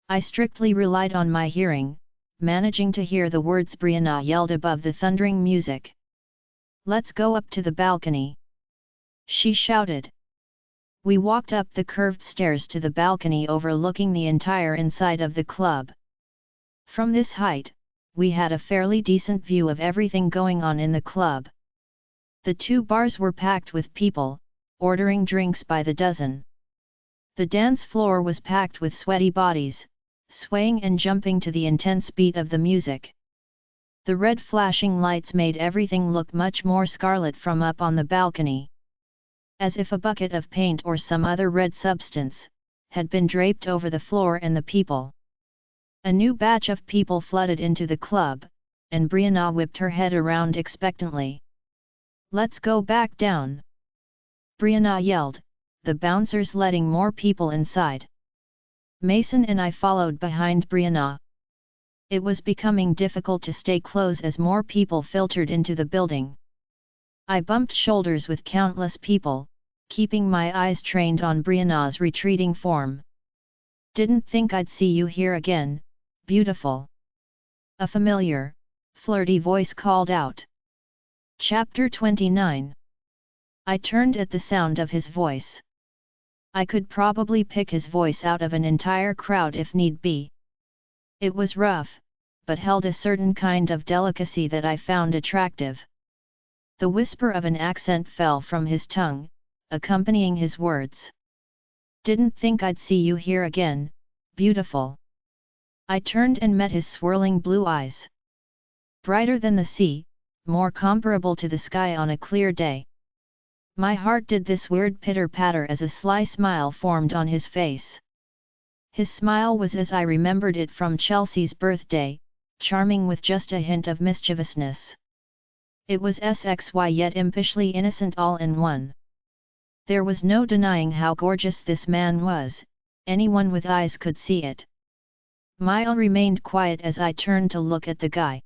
I strictly relied on my hearing, managing to hear the words Brianna yelled above the thundering music. Let's go up to the balcony. She shouted. We walked up the curved stairs to the balcony overlooking the entire inside of the club. From this height, we had a fairly decent view of everything going on in the club. The two bars were packed with people, ordering drinks by the dozen. The dance floor was packed with sweaty bodies, swaying and jumping to the intense beat of the music. The red flashing lights made everything look much more scarlet from up on the balcony. As if a bucket of paint or some other red substance had been draped over the floor and the people. A new batch of people flooded into the club, and Brianna whipped her head around expectantly. Let's go back down. Brianna yelled, the bouncers letting more people inside. Mason and I followed behind Brianna. It was becoming difficult to stay close as more people filtered into the building. I bumped shoulders with countless people, keeping my eyes trained on Brianna's retreating form. Didn't think I'd see you here again, beautiful. A familiar, flirty voice called out. Chapter 29. I turned at the sound of his voice. I could probably pick his voice out of an entire crowd if need be. It was rough, but held a certain kind of delicacy that I found attractive. The whisper of an accent fell from his tongue, accompanying his words. Didn't think I'd see you here again, beautiful. I turned and met his swirling blue eyes. Brighter than the sea, more comparable to the sky on a clear day. My heart did this weird pitter-patter as a sly smile formed on his face. His smile was as I remembered it from Chelsea's birthday, charming with just a hint of mischievousness. It was sexy yet impishly innocent all in one. There was no denying how gorgeous this man was, anyone with eyes could see it. Maya remained quiet as I turned to look at the guy.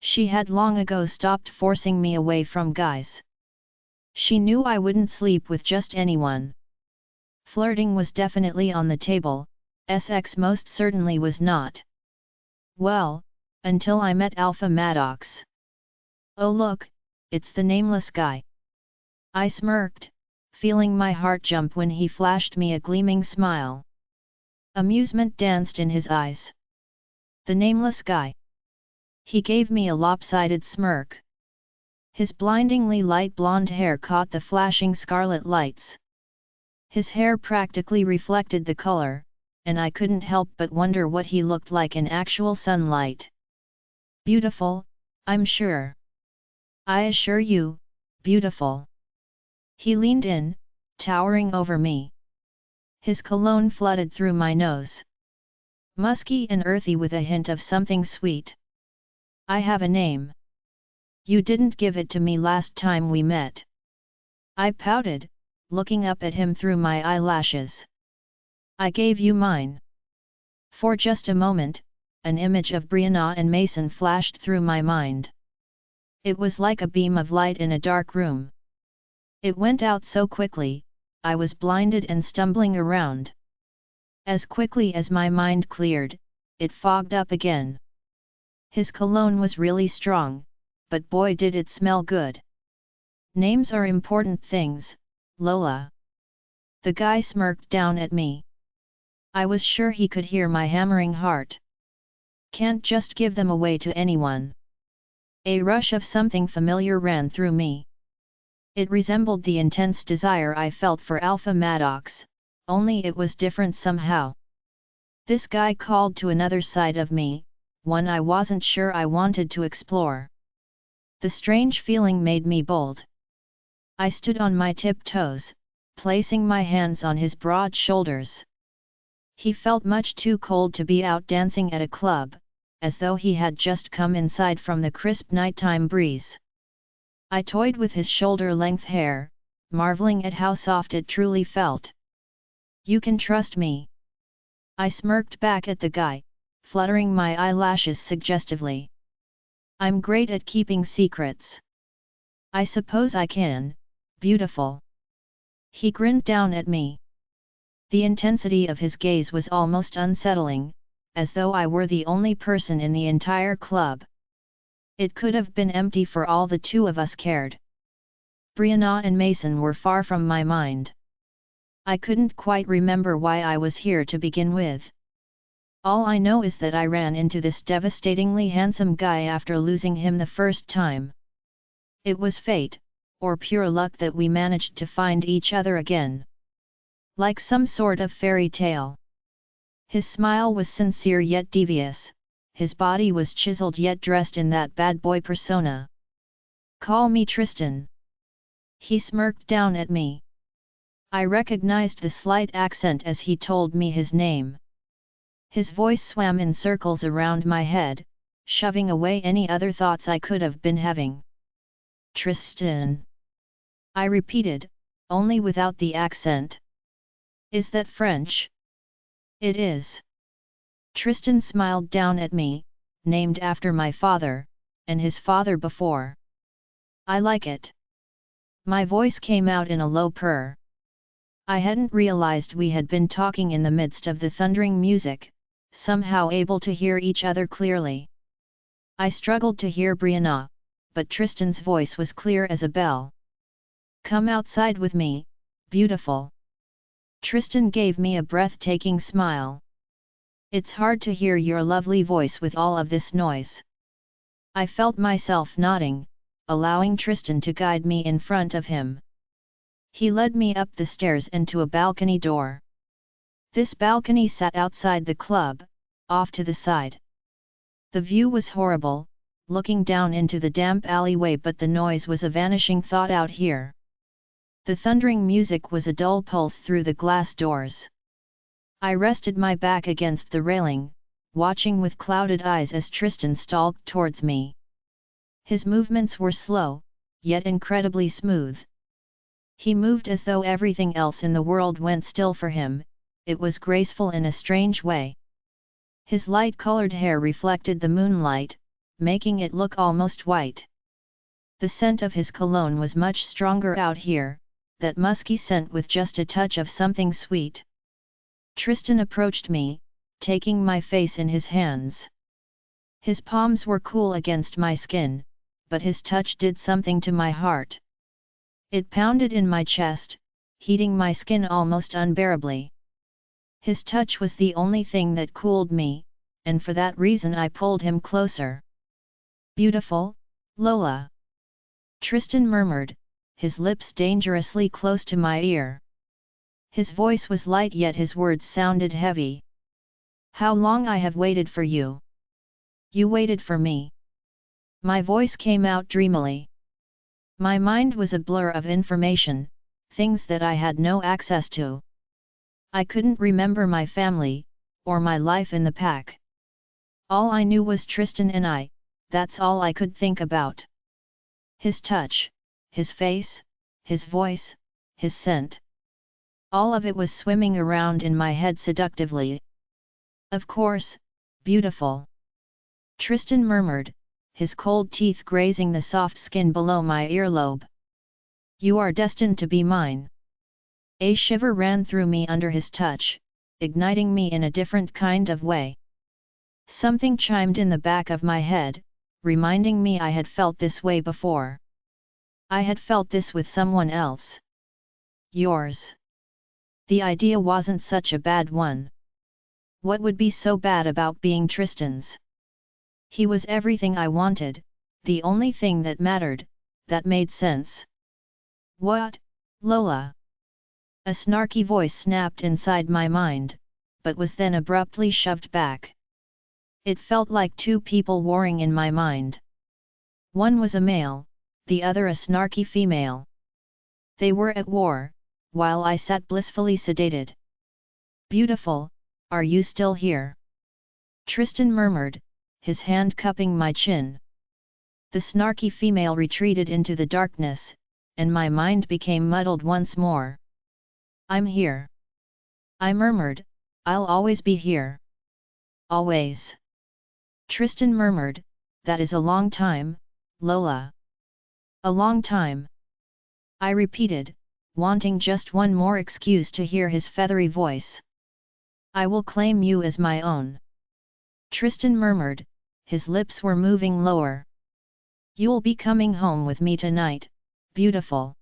She had long ago stopped forcing me away from guys. She knew I wouldn't sleep with just anyone. Flirting was definitely on the table, sex most certainly was not. Well, until I met Alpha Madox. Oh look, it's the nameless guy. I smirked, feeling my heart jump when he flashed me a gleaming smile. Amusement danced in his eyes. The nameless guy. He gave me a lopsided smirk. His blindingly light blonde hair caught the flashing scarlet lights. His hair practically reflected the color, and I couldn't help but wonder what he looked like in actual sunlight. Beautiful, I'm sure. I assure you, beautiful. He leaned in, towering over me. His cologne flooded through my nose. Musky and earthy with a hint of something sweet. I have a name. You didn't give it to me last time we met. I pouted, looking up at him through my eyelashes. I gave you mine. For just a moment, an image of Brianna and Mason flashed through my mind. It was like a beam of light in a dark room. It went out so quickly, I was blinded and stumbling around. As quickly as my mind cleared, it fogged up again. His cologne was really strong, but boy did it smell good. Names are important things, Lola. The guy smirked down at me. I was sure he could hear my hammering heart. Can't just give them away to anyone. A rush of something familiar ran through me. It resembled the intense desire I felt for Alpha Madox, only it was different somehow. This guy called to another side of me, one I wasn't sure I wanted to explore. The strange feeling made me bold. I stood on my tiptoes, placing my hands on his broad shoulders. He felt much too cold to be out dancing at a club, as though he had just come inside from the crisp nighttime breeze. I toyed with his shoulder-length hair, marveling at how soft it truly felt. "You can trust me." I smirked back at the guy, fluttering my eyelashes suggestively. "I'm great at keeping secrets." "I suppose I can, beautiful." He grinned down at me. The intensity of his gaze was almost unsettling, as though I were the only person in the entire club. It could have been empty for all the two of us cared. Brianna and Mason were far from my mind. I couldn't quite remember why I was here to begin with. All I know is that I ran into this devastatingly handsome guy after losing him the first time. It was fate, or pure luck that we managed to find each other again. Like some sort of fairy tale. His smile was sincere yet devious, his body was chiseled yet dressed in that bad boy persona. "Call me Tristan." He smirked down at me. I recognized the slight accent as he told me his name. His voice swam in circles around my head, shoving away any other thoughts I could have been having. "Tristan," I repeated, only without the accent. "Is that French?" "It is." Tristan smiled down at me, named after my father, and his father before. "I like it." My voice came out in a low purr. I hadn't realized we had been talking in the midst of the thundering music, somehow able to hear each other clearly. I struggled to hear Brianna, but Tristan's voice was clear as a bell. "Come outside with me, beautiful." Tristan gave me a breathtaking smile. "It's hard to hear your lovely voice with all of this noise." I felt myself nodding, allowing Tristan to guide me in front of him. He led me up the stairs and to a balcony door. This balcony sat outside the club, off to the side. The view was horrible, looking down into the damp alleyway, but the noise was a vanishing thought out here. The thundering music was a dull pulse through the glass doors. I rested my back against the railing, watching with clouded eyes as Tristan stalked towards me. His movements were slow, yet incredibly smooth. He moved as though everything else in the world went still for him. It was graceful in a strange way. His light-colored hair reflected the moonlight, making it look almost white. The scent of his cologne was much stronger out here, that musky scent with just a touch of something sweet. Tristan approached me, taking my face in his hands. His palms were cool against my skin, but his touch did something to my heart. It pounded in my chest, heating my skin almost unbearably. His touch was the only thing that cooled me, and for that reason I pulled him closer. "Beautiful, Lola," Tristan murmured, his lips dangerously close to my ear. His voice was light yet his words sounded heavy. "How long I have waited for you." "You waited for me." My voice came out dreamily. My mind was a blur of information, things that I had no access to. I couldn't remember my family, or my life in the pack. All I knew was Tristan and I, that's all I could think about. His touch, his face, his voice, his scent. All of it was swimming around in my head seductively. Of course, beautiful. Tristan murmured, his cold teeth grazing the soft skin below my earlobe. You are destined to be mine. A shiver ran through me under his touch, igniting me in a different kind of way. Something chimed in the back of my head, reminding me I had felt this way before. I had felt this with someone else. Yours. The idea wasn't such a bad one. What would be so bad about being Tristan's? He was everything I wanted, the only thing that mattered, that made sense. What, Lola? A snarky voice snapped inside my mind, but was then abruptly shoved back. It felt like two people warring in my mind. One was a male, the other a snarky female. They were at war, while I sat blissfully sedated. Beautiful, are you still here? Tristan murmured, his hand cupping my chin. The snarky female retreated into the darkness, and my mind became muddled once more. I'm here. I murmured, I'll always be here. Always. Tristan murmured, that is a long time, Lola. A long time. I repeated, wanting just one more excuse to hear his feathery voice. I will claim you as my own. Tristan murmured, his lips were moving lower. You'll be coming home with me tonight, beautiful.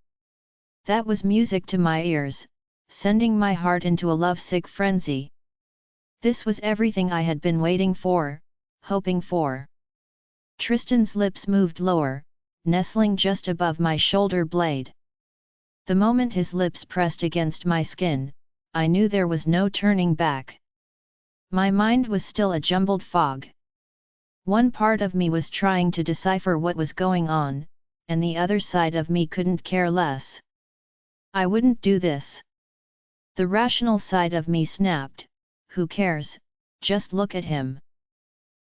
That was music to my ears, sending my heart into a lovesick frenzy. This was everything I had been waiting for, hoping for. Tristan's lips moved lower, nestling just above my shoulder blade. The moment his lips pressed against my skin, I knew there was no turning back. My mind was still a jumbled fog. One part of me was trying to decipher what was going on, and the other side of me couldn't care less. I wouldn't do this. The rational side of me snapped, who cares, just look at him.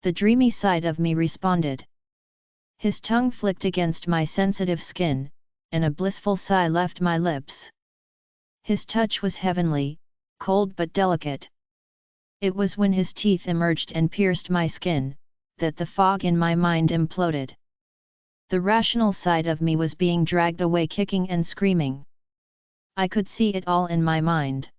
The dreamy side of me responded. His tongue flicked against my sensitive skin, and a blissful sigh left my lips. His touch was heavenly, cold but delicate. It was when his teeth emerged and pierced my skin, that the fog in my mind imploded. The rational side of me was being dragged away kicking and screaming. I could see it all in my mind.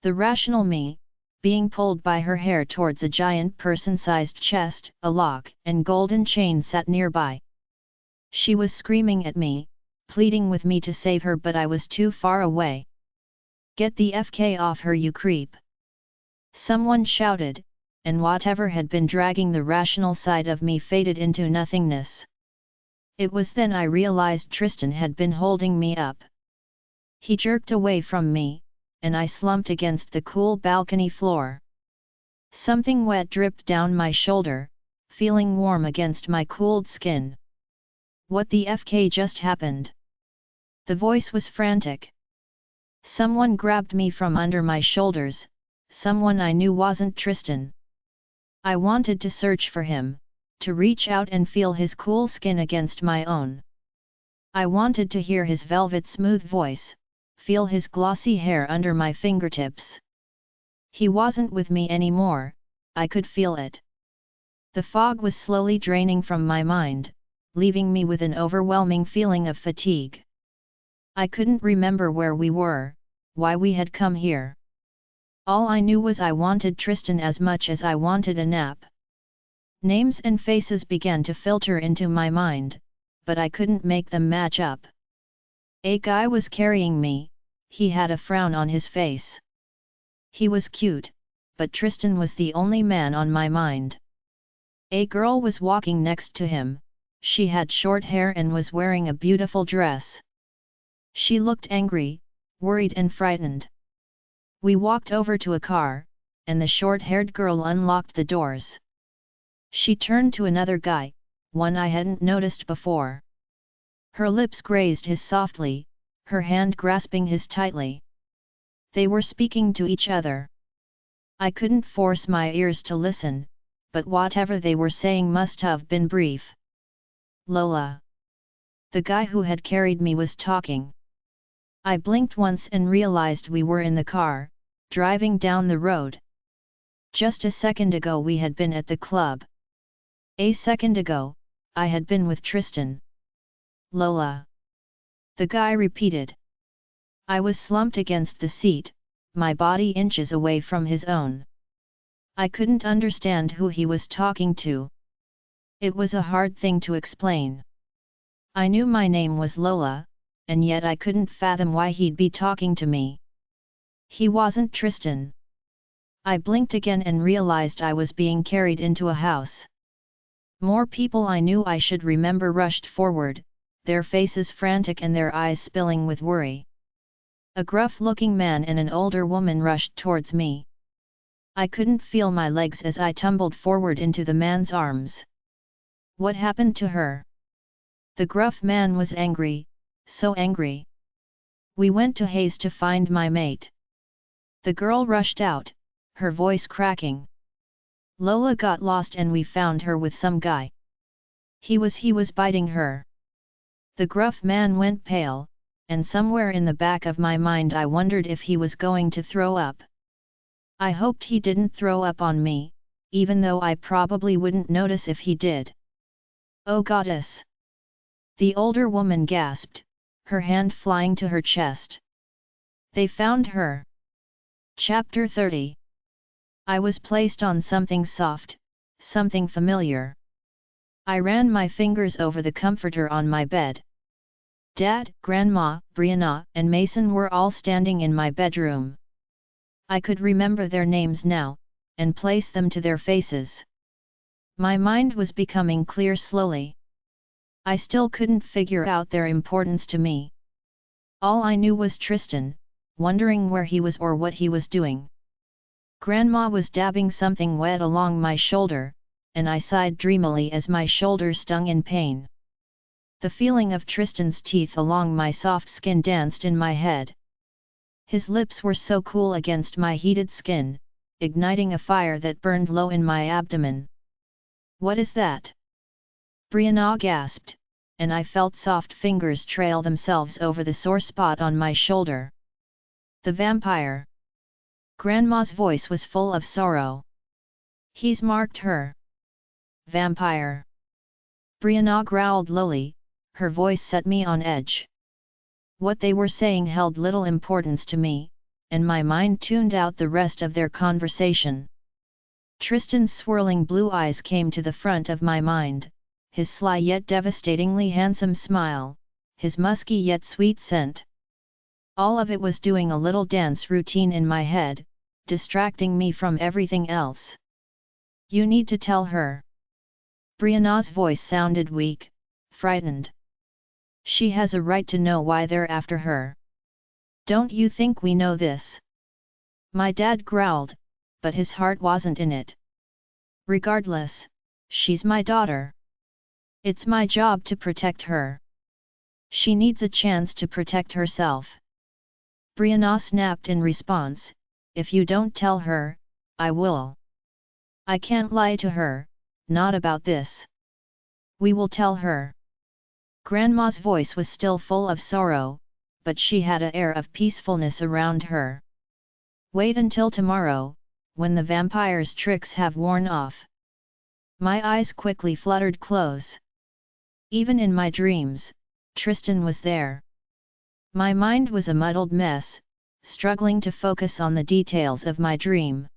The rational me, being pulled by her hair towards a giant person-sized chest, a lock and golden chain sat nearby. She was screaming at me, pleading with me to save her, but I was too far away. Get the FK off her, you creep! Someone shouted, and whatever had been dragging the rational side of me faded into nothingness. It was then I realized Tristan had been holding me up. He jerked away from me, and I slumped against the cool balcony floor. Something wet dripped down my shoulder, feeling warm against my cooled skin. What the FK just happened? The voice was frantic. Someone grabbed me from under my shoulders, someone I knew wasn't Tristan. I wanted to search for him, to reach out and feel his cool skin against my own. I wanted to hear his velvet smooth voice, feel his glossy hair under my fingertips. He wasn't with me anymore, I could feel it. The fog was slowly draining from my mind, leaving me with an overwhelming feeling of fatigue. I couldn't remember where we were, why we had come here. All I knew was I wanted Tristan as much as I wanted a nap. Names and faces began to filter into my mind, but I couldn't make them match up. A guy was carrying me, he had a frown on his face. He was cute, but Tristan was the only man on my mind. A girl was walking next to him, she had short hair and was wearing a beautiful dress. She looked angry, worried and frightened. We walked over to a car, and the short-haired girl unlocked the doors. She turned to another guy, one I hadn't noticed before. Her lips grazed his softly, her hand grasping his tightly. They were speaking to each other. I couldn't force my ears to listen, but whatever they were saying must have been brief. Lola. The guy who had carried me was talking. I blinked once and realized we were in the car, driving down the road. Just a second ago we had been at the club. A second ago, I had been with Tristan. Lola. The guy repeated. I was slumped against the seat, my body inches away from his own. I couldn't understand who he was talking to. It was a hard thing to explain. I knew my name was Lola, and yet I couldn't fathom why he'd be talking to me. He wasn't Tristan. I blinked again and realized I was being carried into a house. More people I knew I should remember rushed forward, their faces frantic and their eyes spilling with worry. A gruff-looking man and an older woman rushed towards me. I couldn't feel my legs as I tumbled forward into the man's arms. What happened to her? The gruff man was angry, so angry. We went to Hayes to find my mate. The girl rushed out, her voice cracking. Lola got lost and we found her with some guy. He was biting her. The gruff man went pale, and somewhere in the back of my mind I wondered if he was going to throw up. I hoped he didn't throw up on me, even though I probably wouldn't notice if he did. Oh goddess! The older woman gasped, her hand flying to her chest. They found her. Chapter 30. I was placed on something soft, something familiar. I ran my fingers over the comforter on my bed. Dad, Grandma, Brianna, and Mason were all standing in my bedroom. I could remember their names now, and place them to their faces. My mind was becoming clear slowly. I still couldn't figure out their importance to me. All I knew was Tristan, wondering where he was or what he was doing. Grandma was dabbing something wet along my shoulder, and I sighed dreamily as my shoulder stung in pain. The feeling of Tristan's teeth along my soft skin danced in my head. His lips were so cool against my heated skin, igniting a fire that burned low in my abdomen. What is that? Brianna gasped, and I felt soft fingers trail themselves over the sore spot on my shoulder. The vampire. Grandma's voice was full of sorrow. He's marked her. Vampire. Brianna growled lowly, her voice set me on edge. What they were saying held little importance to me, and my mind tuned out the rest of their conversation. Tristan's swirling blue eyes came to the front of my mind, his sly yet devastatingly handsome smile, his musky yet sweet scent. All of it was doing a little dance routine in my head, distracting me from everything else. You need to tell her. Brianna's voice sounded weak, frightened. She has a right to know why they're after her. Don't you think we know this? My dad growled, but his heart wasn't in it. Regardless, she's my daughter. It's my job to protect her. She needs a chance to protect herself. Brianna snapped in response, if you don't tell her, I will. I can't lie to her, not about this. We will tell her. Grandma's voice was still full of sorrow, but she had an air of peacefulness around her. Wait until tomorrow, when the vampire's tricks have worn off. My eyes quickly fluttered close. Even in my dreams, Tristan was there. My mind was a muddled mess, struggling to focus on the details of my dream.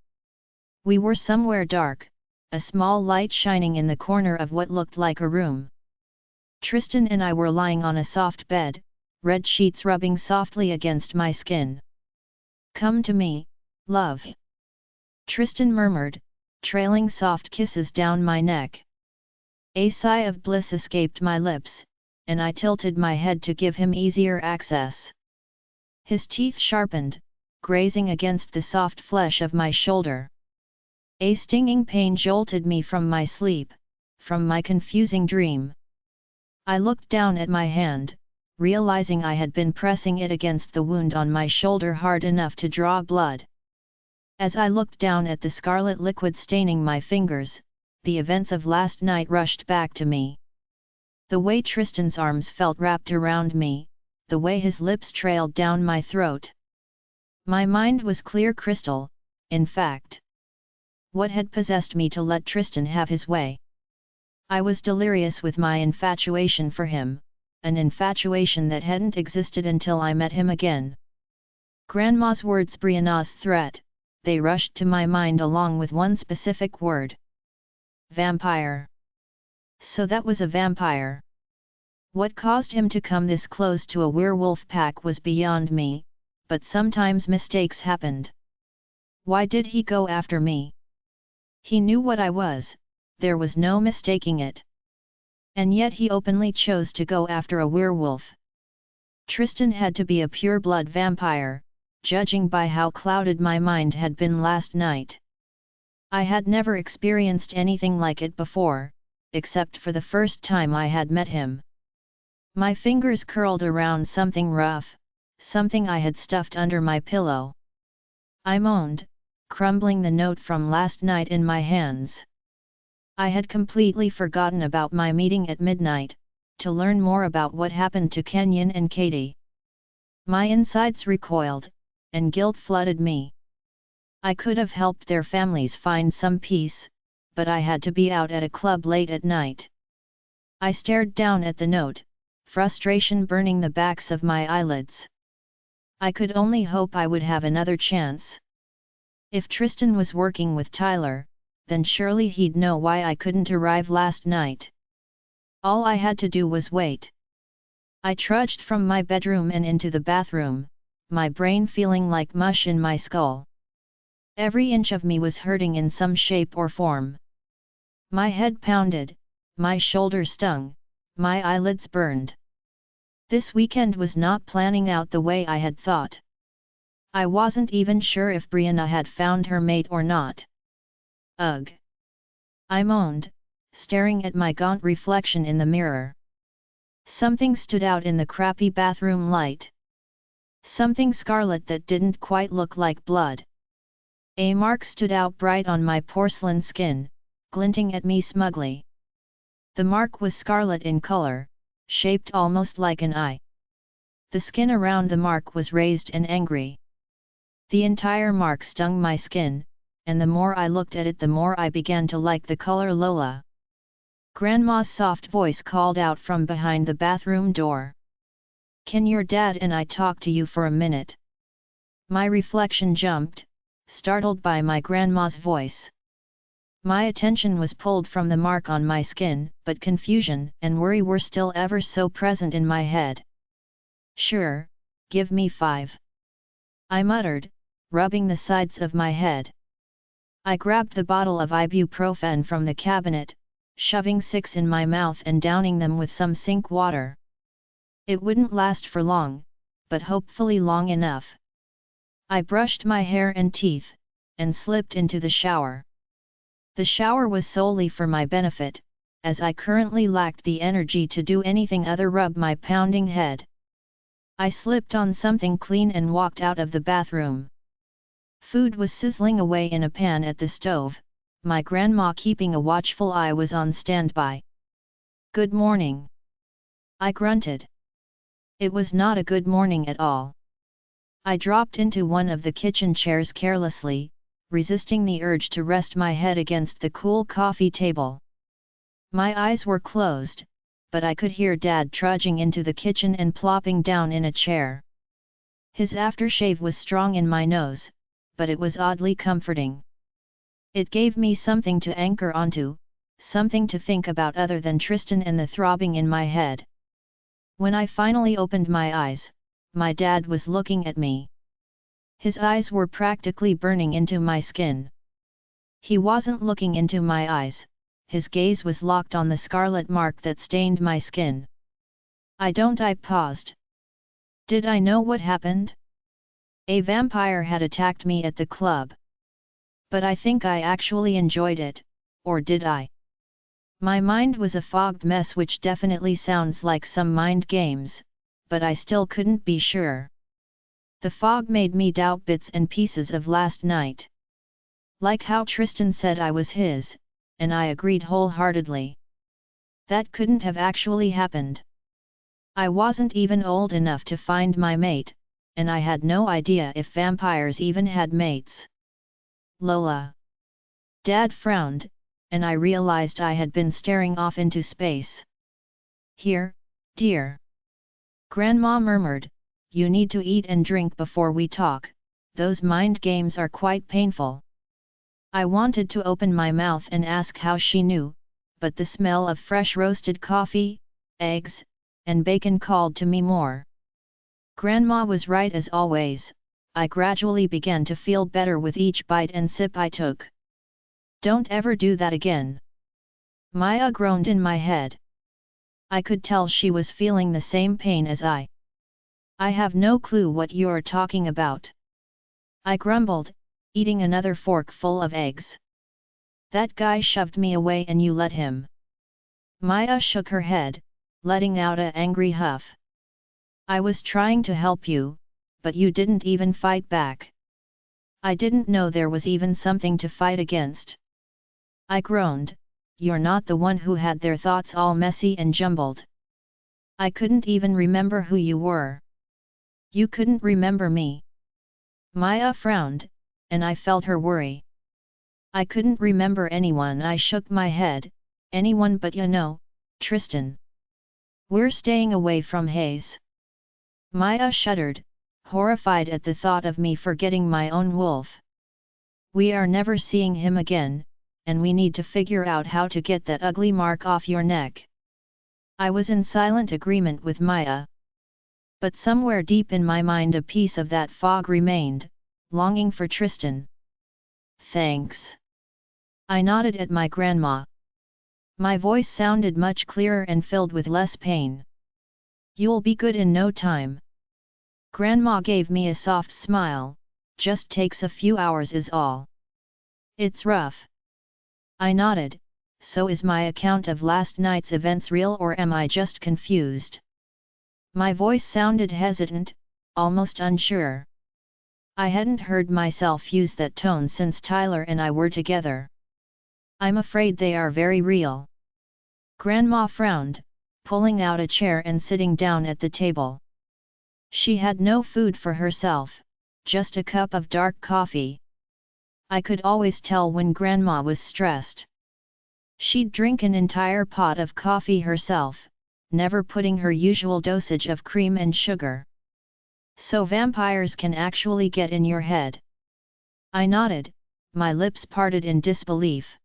We were somewhere dark, a small light shining in the corner of what looked like a room. Tristan and I were lying on a soft bed, red sheets rubbing softly against my skin. Come to me, love. Tristan murmured, trailing soft kisses down my neck. A sigh of bliss escaped my lips, and I tilted my head to give him easier access. His teeth sharpened, grazing against the soft flesh of my shoulder. A stinging pain jolted me from my sleep, from my confusing dream. I looked down at my hand, realizing I had been pressing it against the wound on my shoulder hard enough to draw blood. As I looked down at the scarlet liquid staining my fingers, the events of last night rushed back to me. The way Tristan's arms felt wrapped around me, the way his lips trailed down my throat. My mind was clear crystal, in fact. What had possessed me to let Tristan have his way? I was delirious with my infatuation for him, an infatuation that hadn't existed until I met him again. Grandma's words, Brianna's threat, they rushed to my mind along with one specific word. Vampire. So that was a vampire. What caused him to come this close to a werewolf pack was beyond me, but sometimes mistakes happened. Why did he go after me? He knew what I was, there was no mistaking it. And yet he openly chose to go after a werewolf. Tristan had to be a pure-blood vampire, judging by how clouded my mind had been last night. I had never experienced anything like it before, except for the first time I had met him. My fingers curled around something rough, something I had stuffed under my pillow. I moaned, crumbling the note from last night in my hands. I had completely forgotten about my meeting at midnight, to learn more about what happened to Kenyon and Katie. My insides recoiled, and guilt flooded me. I could have helped their families find some peace, but I had to be out at a club late at night. I stared down at the note, frustration burning the backs of my eyelids. I could only hope I would have another chance. If Tristan was working with Tyler, then surely he'd know why I couldn't arrive last night. All I had to do was wait. I trudged from my bedroom and into the bathroom, my brain feeling like mush in my skull. Every inch of me was hurting in some shape or form. My head pounded, my shoulders stung, my eyelids burned. This weekend was not planning out the way I had thought. I wasn't even sure if Brianna had found her mate or not. Ugh! I moaned, staring at my gaunt reflection in the mirror. Something stood out in the crappy bathroom light. Something scarlet that didn't quite look like blood. A mark stood out bright on my porcelain skin, glinting at me smugly. The mark was scarlet in color, shaped almost like an eye. The skin around the mark was raised and angry. The entire mark stung my skin, and the more I looked at it the more I began to like the color Lola. Grandma's soft voice called out from behind the bathroom door. "Can your dad and I talk to you for a minute?" My reflection jumped, startled by my grandma's voice. My attention was pulled from the mark on my skin, but confusion and worry were still ever so present in my head. "Sure, give me 5. I muttered, rubbing the sides of my head. I grabbed the bottle of ibuprofen from the cabinet, shoving 6 in my mouth and downing them with some sink water. It wouldn't last for long, but hopefully long enough. I brushed my hair and teeth, and slipped into the shower. The shower was solely for my benefit, as I currently lacked the energy to do anything other rub my pounding head. I slipped on something clean and walked out of the bathroom. Food was sizzling away in a pan at the stove, my grandma keeping a watchful eye was on standby. "Good morning," I grunted. It was not a good morning at all. I dropped into one of the kitchen chairs carelessly, resisting the urge to rest my head against the cool coffee table. My eyes were closed, but I could hear Dad trudging into the kitchen and plopping down in a chair. His aftershave was strong in my nose, but it was oddly comforting. It gave me something to anchor onto, something to think about other than Tristan and the throbbing in my head. When I finally opened my eyes, my dad was looking at me. His eyes were practically burning into my skin. He wasn't looking into my eyes, his gaze was locked on the scarlet mark that stained my skin. I paused. Did I know what happened? A vampire had attacked me at the club. But I think I actually enjoyed it, or did I? My mind was a fogged mess, which definitely sounds like some mind games, but I still couldn't be sure. The fog made me doubt bits and pieces of last night. Like how Tristan said I was his, and I agreed wholeheartedly. That couldn't have actually happened. I wasn't even old enough to find my mate, and I had no idea if vampires even had mates. Lola. Dad frowned, and I realized I had been staring off into space. Here, dear. Grandma murmured, you need to eat and drink before we talk, those mind games are quite painful. I wanted to open my mouth and ask how she knew, but the smell of fresh roasted coffee, eggs, and bacon called to me more. Grandma was right as always. I gradually began to feel better with each bite and sip I took. Don't ever do that again. Maya groaned in my head. I could tell she was feeling the same pain as I. I have no clue what you're talking about. I grumbled, eating another fork full of eggs. That guy shoved me away and you let him. Maya shook her head, letting out an angry huff. I was trying to help you, but you didn't even fight back. I didn't know there was even something to fight against. I groaned, you're not the one who had their thoughts all messy and jumbled. I couldn't even remember who you were. You couldn't remember me. Maya frowned, and I felt her worry. I couldn't remember anyone. I shook my head, anyone but Tristan. We're staying away from Hayes. Maya shuddered, horrified at the thought of me forgetting my own wolf. We are never seeing him again, and we need to figure out how to get that ugly mark off your neck. I was in silent agreement with Maya. But somewhere deep in my mind a piece of that fog remained, longing for Tristan. Thanks. I nodded at my grandma. My voice sounded much clearer and filled with less pain. You'll be good in no time. Grandma gave me a soft smile, just takes a few hours is all. It's rough. I nodded, so is my account of last night's events real or am I just confused? My voice sounded hesitant, almost unsure. I hadn't heard myself use that tone since Tyler and I were together. I'm afraid they are very real. Grandma frowned, pulling out a chair and sitting down at the table. She had no food for herself, just a cup of dark coffee. I could always tell when Grandma was stressed. She'd drink an entire pot of coffee herself, never putting her usual dosage of cream and sugar. So vampires can actually get in your head. I nodded, my lips parted in disbelief.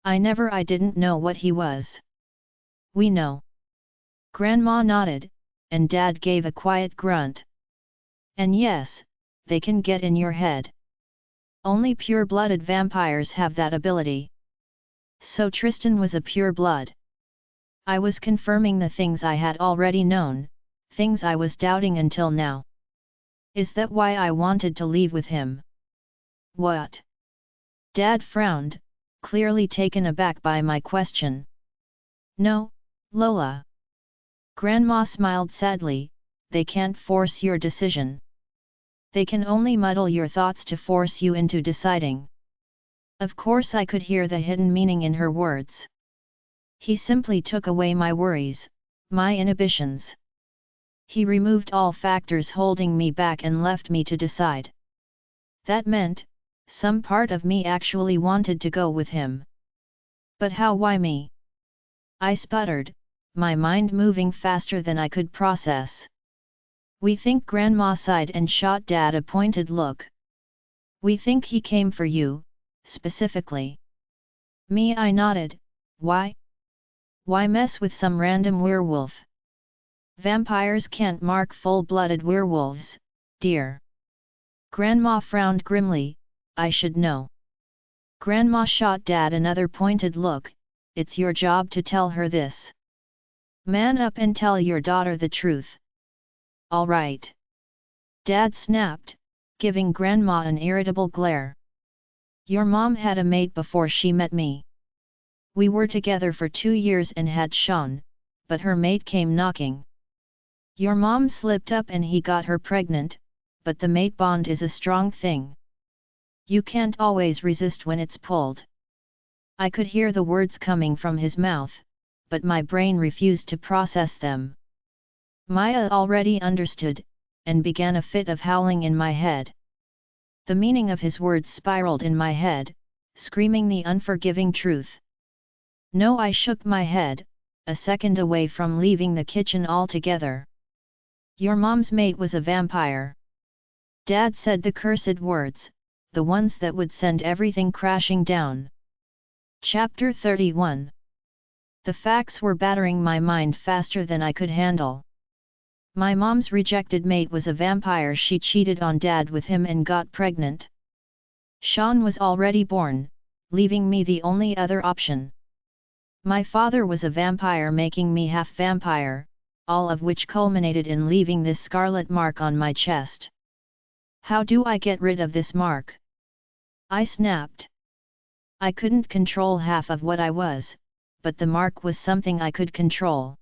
I didn't know what he was. We know. Grandma nodded, and Dad gave a quiet grunt. And yes, they can get in your head. Only pure-blooded vampires have that ability. So Tristan was a pure-blood. I was confirming the things I had already known, things I was doubting until now. Is that why I wanted to leave with him? What? Dad frowned, clearly taken aback by my question. No, Lola. Grandma smiled sadly, they can't force your decision. They can only muddle your thoughts to force you into deciding. Of course I could hear the hidden meaning in her words. He simply took away my worries, my inhibitions. He removed all factors holding me back and left me to decide. That meant, some part of me actually wanted to go with him. But how? Why me? I sputtered, my mind moving faster than I could process. We think Grandma sighed and shot Dad a pointed look. We think he came for you, specifically. Me? I nodded. Why? Why mess with some random werewolf? Vampires can't mark full-blooded werewolves, dear. Grandma frowned grimly, I should know. Grandma shot Dad another pointed look, it's your job to tell her this. Man up and tell your daughter the truth. All right. Dad snapped, giving Grandma an irritable glare. Your mom had a mate before she met me. We were together for 2 years and had Sean, but her mate came knocking. Your mom slipped up and he got her pregnant, but the mate bond is a strong thing. You can't always resist when it's pulled. I could hear the words coming from his mouth, but my brain refused to process them. Maya already understood, and began a fit of howling in my head. The meaning of his words spiraled in my head, screaming the unforgiving truth. No, I shook my head, a second away from leaving the kitchen altogether. Your mom's mate was a vampire. Dad said the cursed words, the ones that would send everything crashing down. Chapter 31. The facts were battering my mind faster than I could handle. My mom's rejected mate was a vampire. She cheated on Dad with him and got pregnant. Sean was already born, leaving me the only other option. My father was a vampire, making me half vampire, all of which culminated in leaving this scarlet mark on my chest. How do I get rid of this mark? I snapped. I couldn't control half of what I was, but the mark was something I could control.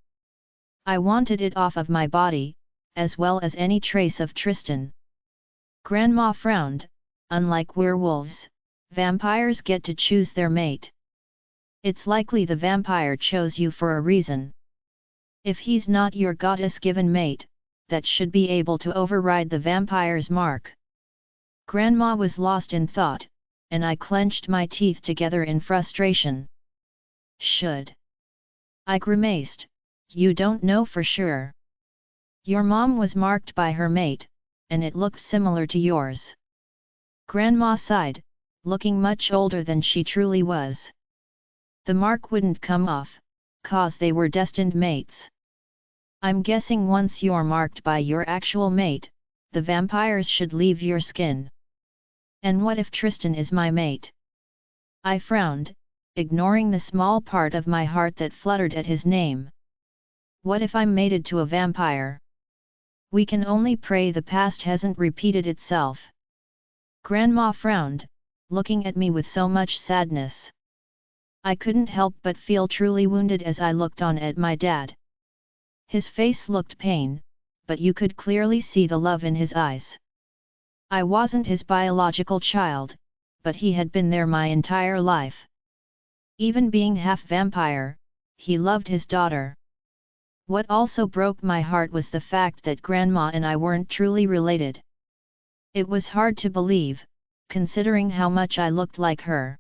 I wanted it off of my body, as well as any trace of Tristan. Grandma frowned. Unlike werewolves, vampires get to choose their mate. It's likely the vampire chose you for a reason. If he's not your goddess-given mate, that should be able to override the vampire's mark. Grandma was lost in thought, and I clenched my teeth together in frustration. Should? I grimaced. You don't know for sure. Your mom was marked by her mate, and it looked similar to yours. Grandma sighed, looking much older than she truly was. The mark wouldn't come off, 'cause they were destined mates. I'm guessing once you're marked by your actual mate, the vampires should leave your skin. And what if Tristan is my mate? I frowned, ignoring the small part of my heart that fluttered at his name. What if I'm mated to a vampire? We can only pray the past hasn't repeated itself. Grandma frowned, looking at me with so much sadness. I couldn't help but feel truly wounded as I looked on at my dad. His face looked pain, but you could clearly see the love in his eyes. I wasn't his biological child, but he had been there my entire life. Even being half vampire, he loved his daughter. What also broke my heart was the fact that Grandma and I weren't truly related. It was hard to believe, considering how much I looked like her.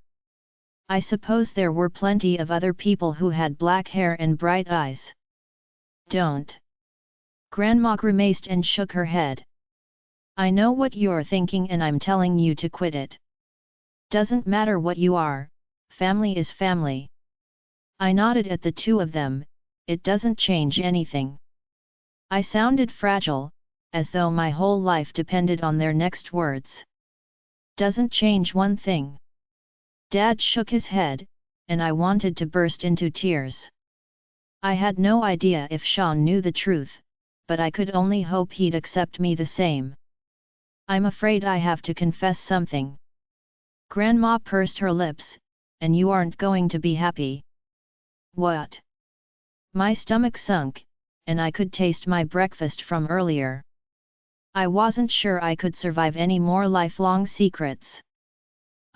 I suppose there were plenty of other people who had black hair and bright eyes. Don't. Grandma grimaced and shook her head. I know what you're thinking and I'm telling you to quit it. Doesn't matter what you are, family is family. I nodded at the two of them. It doesn't change anything. I sounded fragile, as though my whole life depended on their next words. Doesn't change one thing. Dad shook his head, and I wanted to burst into tears. I had no idea if Sean knew the truth, but I could only hope he'd accept me the same. I'm afraid I have to confess something. Grandma pursed her lips, and you aren't going to be happy. What? My stomach sunk, and I could taste my breakfast from earlier. I wasn't sure I could survive any more lifelong secrets.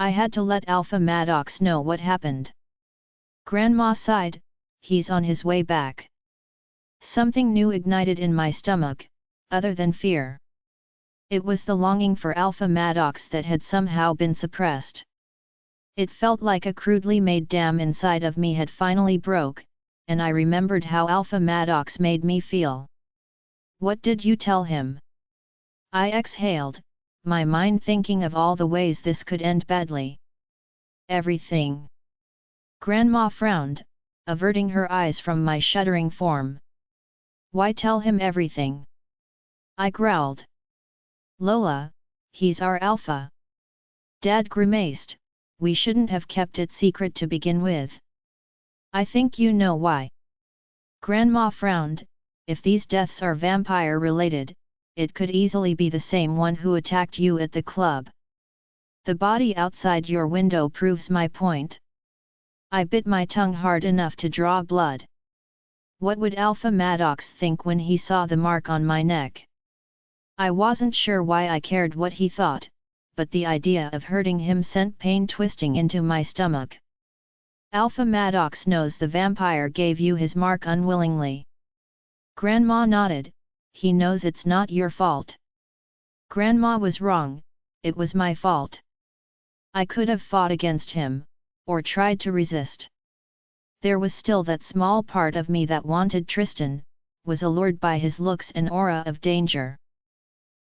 I had to let Alpha Madox know what happened. Grandma sighed. He's on his way back. Something new ignited in my stomach, other than fear. It was the longing for Alpha Madox that had somehow been suppressed. It felt like a crudely made dam inside of me had finally broke, and I remembered how Alpha Madox made me feel. What did you tell him? I exhaled, my mind thinking of all the ways this could end badly. Everything. Grandma frowned, averting her eyes from my shuddering form. Why tell him everything? I growled. Lola, he's our alpha. Dad grimaced. We shouldn't have kept it secret to begin with. I think you know why. Grandma frowned. If these deaths are vampire-related, it could easily be the same one who attacked you at the club. The body outside your window proves my point. I bit my tongue hard enough to draw blood. What would Alpha Madox think when he saw the mark on my neck? I wasn't sure why I cared what he thought, but the idea of hurting him sent pain twisting into my stomach. Alpha Madox knows the vampire gave you his mark unwillingly. Grandma nodded. He knows it's not your fault. Grandma was wrong, it was my fault. I could have fought against him, or tried to resist. There was still that small part of me that wanted Tristan, was allured by his looks and aura of danger.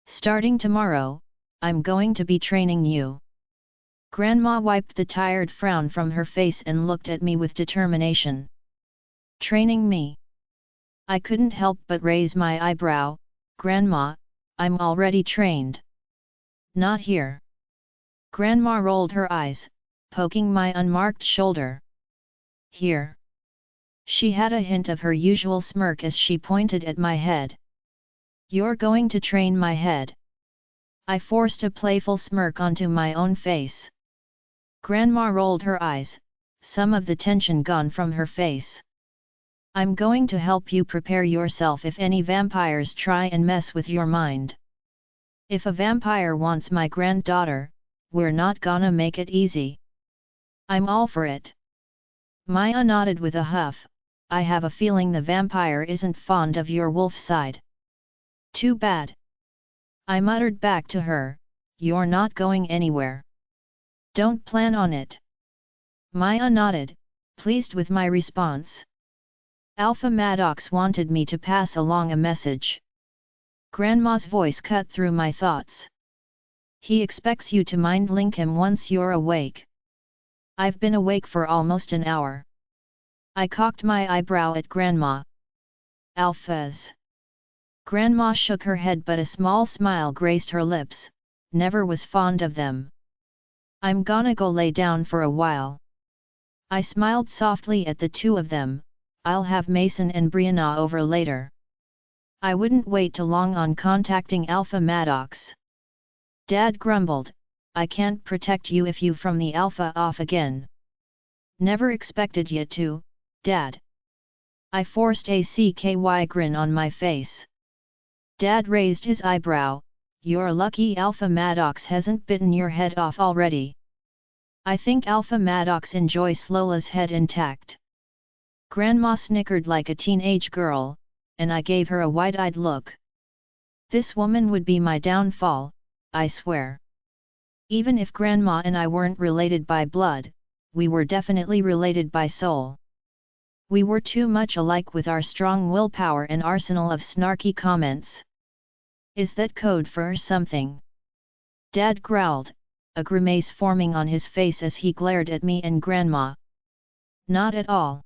Starting tomorrow, I'm going to be training you. Grandma wiped the tired frown from her face and looked at me with determination. Training me? I couldn't help but raise my eyebrow. Grandma, I'm already trained. Not here. Grandma rolled her eyes, poking my unmarked shoulder. Here. She had a hint of her usual smirk as she pointed at my head. You're going to train my head. I forced a playful smirk onto my own face. Grandma rolled her eyes, some of the tension gone from her face. I'm going to help you prepare yourself if any vampires try and mess with your mind. If a vampire wants my granddaughter, we're not gonna make it easy. I'm all for it. Maya nodded with a huff. I have a feeling the vampire isn't fond of your wolf side. Too bad. I muttered back to her, you're not going anywhere. Don't plan on it. Maya nodded, pleased with my response. Alpha Madox wanted me to pass along a message. Grandma's voice cut through my thoughts. He expects you to mind link him once you're awake. I've been awake for almost an hour. I cocked my eyebrow at Grandma. Alphas. Grandma shook her head, but a small smile graced her lips. Never was fond of them. I'm gonna go lay down for a while. I smiled softly at the two of them. I'll have Mason and Brianna over later. I wouldn't wait too long on contacting Alpha Madox. Dad grumbled, I can't protect you if you from the Alpha off again. Never expected you to, Dad. I forced a CKY grin on my face. Dad raised his eyebrow, you're lucky Alpha Madox hasn't bitten your head off already. I think Alpha Madox enjoys Lola's head intact. Grandma snickered like a teenage girl, and I gave her a wide-eyed look. This woman would be my downfall, I swear. Even if Grandma and I weren't related by blood, we were definitely related by soul. We were too much alike with our strong willpower and arsenal of snarky comments. Is that code for something? Dad growled, a grimace forming on his face as he glared at me and Grandma. Not at all.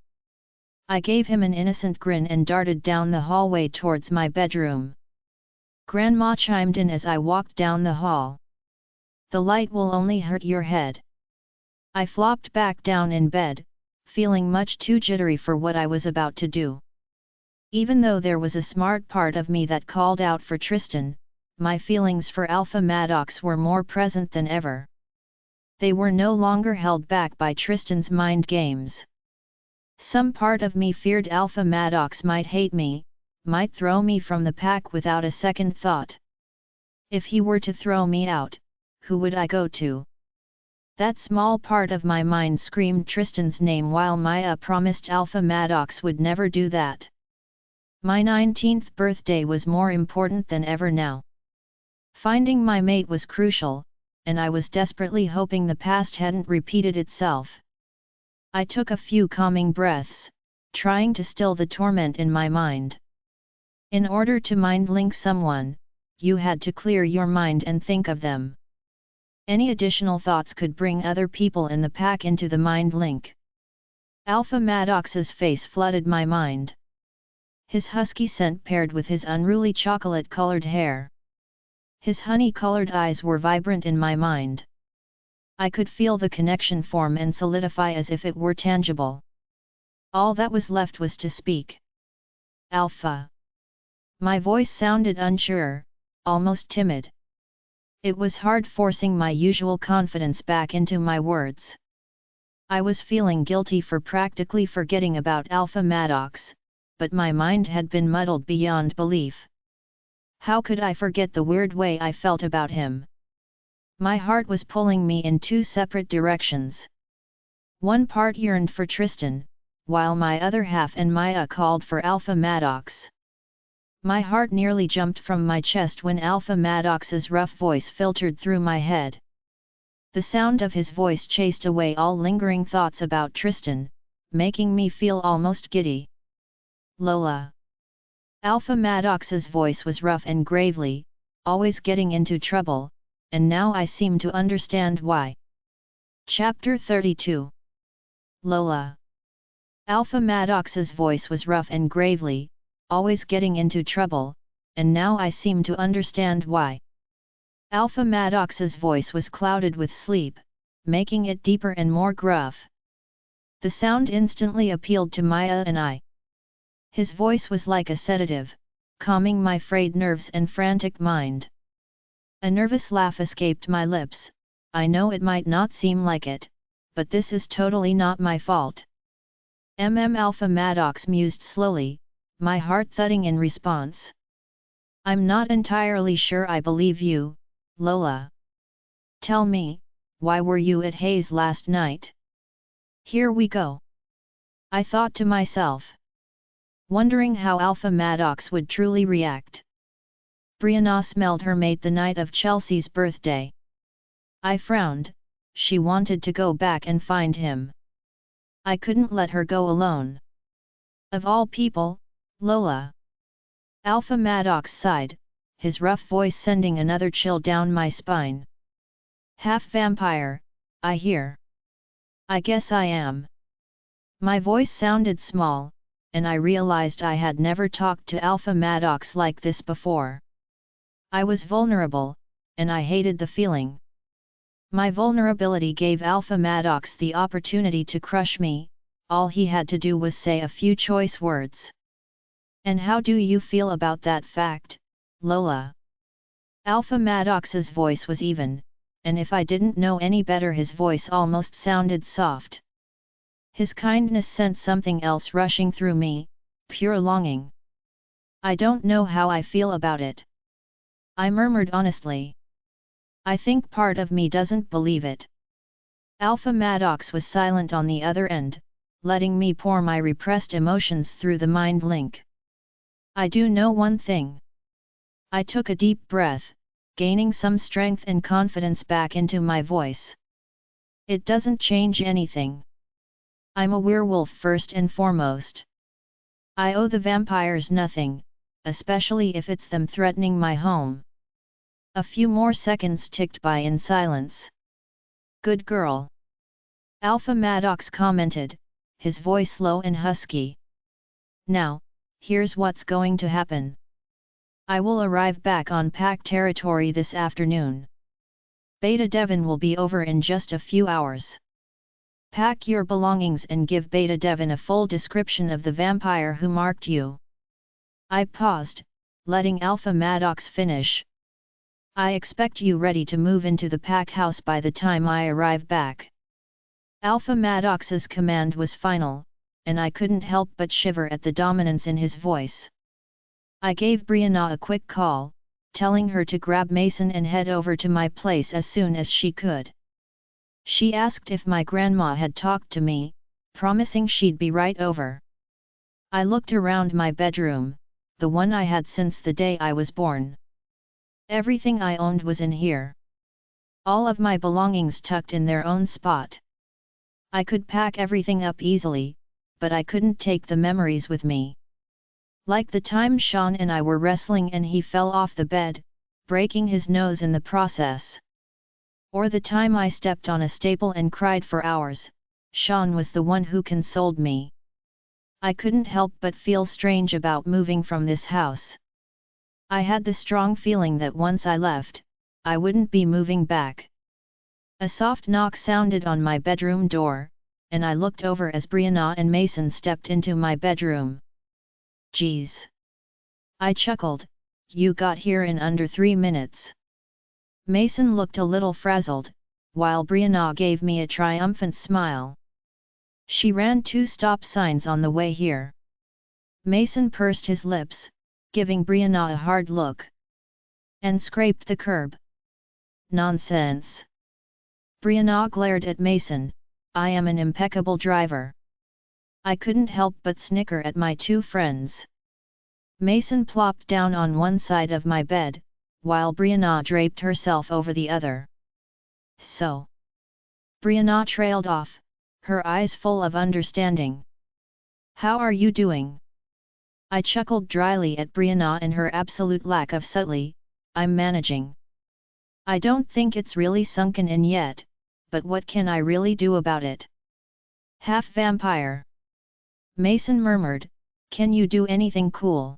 I gave him an innocent grin and darted down the hallway towards my bedroom. Grandma chimed in as I walked down the hall. The light will only hurt your head. I flopped back down in bed, feeling much too jittery for what I was about to do. Even though there was a smart part of me that called out for Tristan, my feelings for Alpha Madox were more present than ever. They were no longer held back by Tristan's mind games. Some part of me feared Alpha Madox might hate me, might throw me from the pack without a second thought. If he were to throw me out, who would I go to? That small part of my mind screamed Tristan's name while Maya promised Alpha Madox would never do that. My 19th birthday was more important than ever now. Finding my mate was crucial, and I was desperately hoping the past hadn't repeated itself. I took a few calming breaths, trying to still the torment in my mind. In order to mind link someone, you had to clear your mind and think of them. Any additional thoughts could bring other people in the pack into the mind link. Alpha Madox's face flooded my mind. His husky scent paired with his unruly chocolate-colored hair. His honey-colored eyes were vibrant in my mind. I could feel the connection form and solidify as if it were tangible. All that was left was to speak. Alpha. My voice sounded unsure, almost timid. It was hard forcing my usual confidence back into my words. I was feeling guilty for practically forgetting about Alpha Madox, but my mind had been muddled beyond belief. How could I forget the weird way I felt about him? My heart was pulling me in two separate directions. One part yearned for Tristan, while my other half and Maya called for Alpha Madox. My heart nearly jumped from my chest when Alpha Madox's rough voice filtered through my head. The sound of his voice chased away all lingering thoughts about Tristan, making me feel almost giddy. Lola. Alpha Madox's voice was rough and gravely, always getting into trouble, and now I seem to understand why. Chapter 32. Lola. Alpha Madox's voice was rough and gravely, always getting into trouble, and now I seem to understand why. Alpha Madox's voice was clouded with sleep, making it deeper and more gruff. The sound instantly appealed to Maya and I. His voice was like a sedative, calming my frayed nerves and frantic mind. A nervous laugh escaped my lips. I know it might not seem like it, but this is totally not my fault. Alpha Madox mused slowly, my heart thudding in response. I'm not entirely sure I believe you, Lola. Tell me, why were you at Hayes last night? Here we go. I thought to myself, wondering how Alpha Madox would truly react. Brianna smelled her mate the night of Chelsea's birthday. I frowned. She wanted to go back and find him. I couldn't let her go alone. Of all people, Lola. Alpha Madox sighed, his rough voice sending another chill down my spine. Half vampire, I hear. I guess I am. My voice sounded small, and I realized I had never talked to Alpha Madox like this before. I was vulnerable, and I hated the feeling. My vulnerability gave Alpha Madox the opportunity to crush me. All he had to do was say a few choice words. And how do you feel about that fact, Lola? Alpha Madox's voice was even, and if I didn't know any better his voice almost sounded soft. His kindness sent something else rushing through me, pure longing. I don't know how I feel about it. I murmured honestly. I think part of me doesn't believe it. Alpha Madox was silent on the other end, letting me pour my repressed emotions through the mind link. I do know one thing. I took a deep breath, gaining some strength and confidence back into my voice. It doesn't change anything. I'm a werewolf first and foremost. I owe the vampires nothing, especially if it's them threatening my home. A few more seconds ticked by in silence. Good girl. Alpha Madox commented, his voice low and husky. Now, here's what's going to happen. I will arrive back on Pack territory this afternoon. Beta Devon will be over in just a few hours. Pack your belongings and give Beta Devon a full description of the vampire who marked you. I paused, letting Alpha Madox finish. I expect you ready to move into the Pack house by the time I arrive back. Alpha Madox's command was final, and I couldn't help but shiver at the dominance in his voice. I gave Brianna a quick call, telling her to grab Mason and head over to my place as soon as she could. She asked if my grandma had talked to me, promising she'd be right over. I looked around my bedroom, the one I had since the day I was born. Everything I owned was in here. All of my belongings tucked in their own spot. I could pack everything up easily, but I couldn't take the memories with me. Like the time Sean and I were wrestling and he fell off the bed, breaking his nose in the process. Or the time I stepped on a staple and cried for hours, Sean was the one who consoled me. I couldn't help but feel strange about moving from this house. I had the strong feeling that once I left, I wouldn't be moving back. A soft knock sounded on my bedroom door, and I looked over as Brianna and Mason stepped into my bedroom. Geez. I chuckled, you got here in under 3 minutes. Mason looked a little frazzled, while Brianna gave me a triumphant smile. She ran 2 stop signs on the way here. Mason pursed his lips, giving Brianna a hard look. And scraped the curb. Nonsense. Brianna glared at Mason, I am an impeccable driver. I couldn't help but snicker at my 2 friends. Mason plopped down on one side of my bed, while Brianna draped herself over the other. So. Brianna trailed off, her eyes full of understanding. How are you doing? I chuckled dryly at Brianna and her absolute lack of subtlety. I'm managing. I don't think it's really sunken in yet, but what can I really do about it? Half vampire. Mason murmured, can you do anything cool?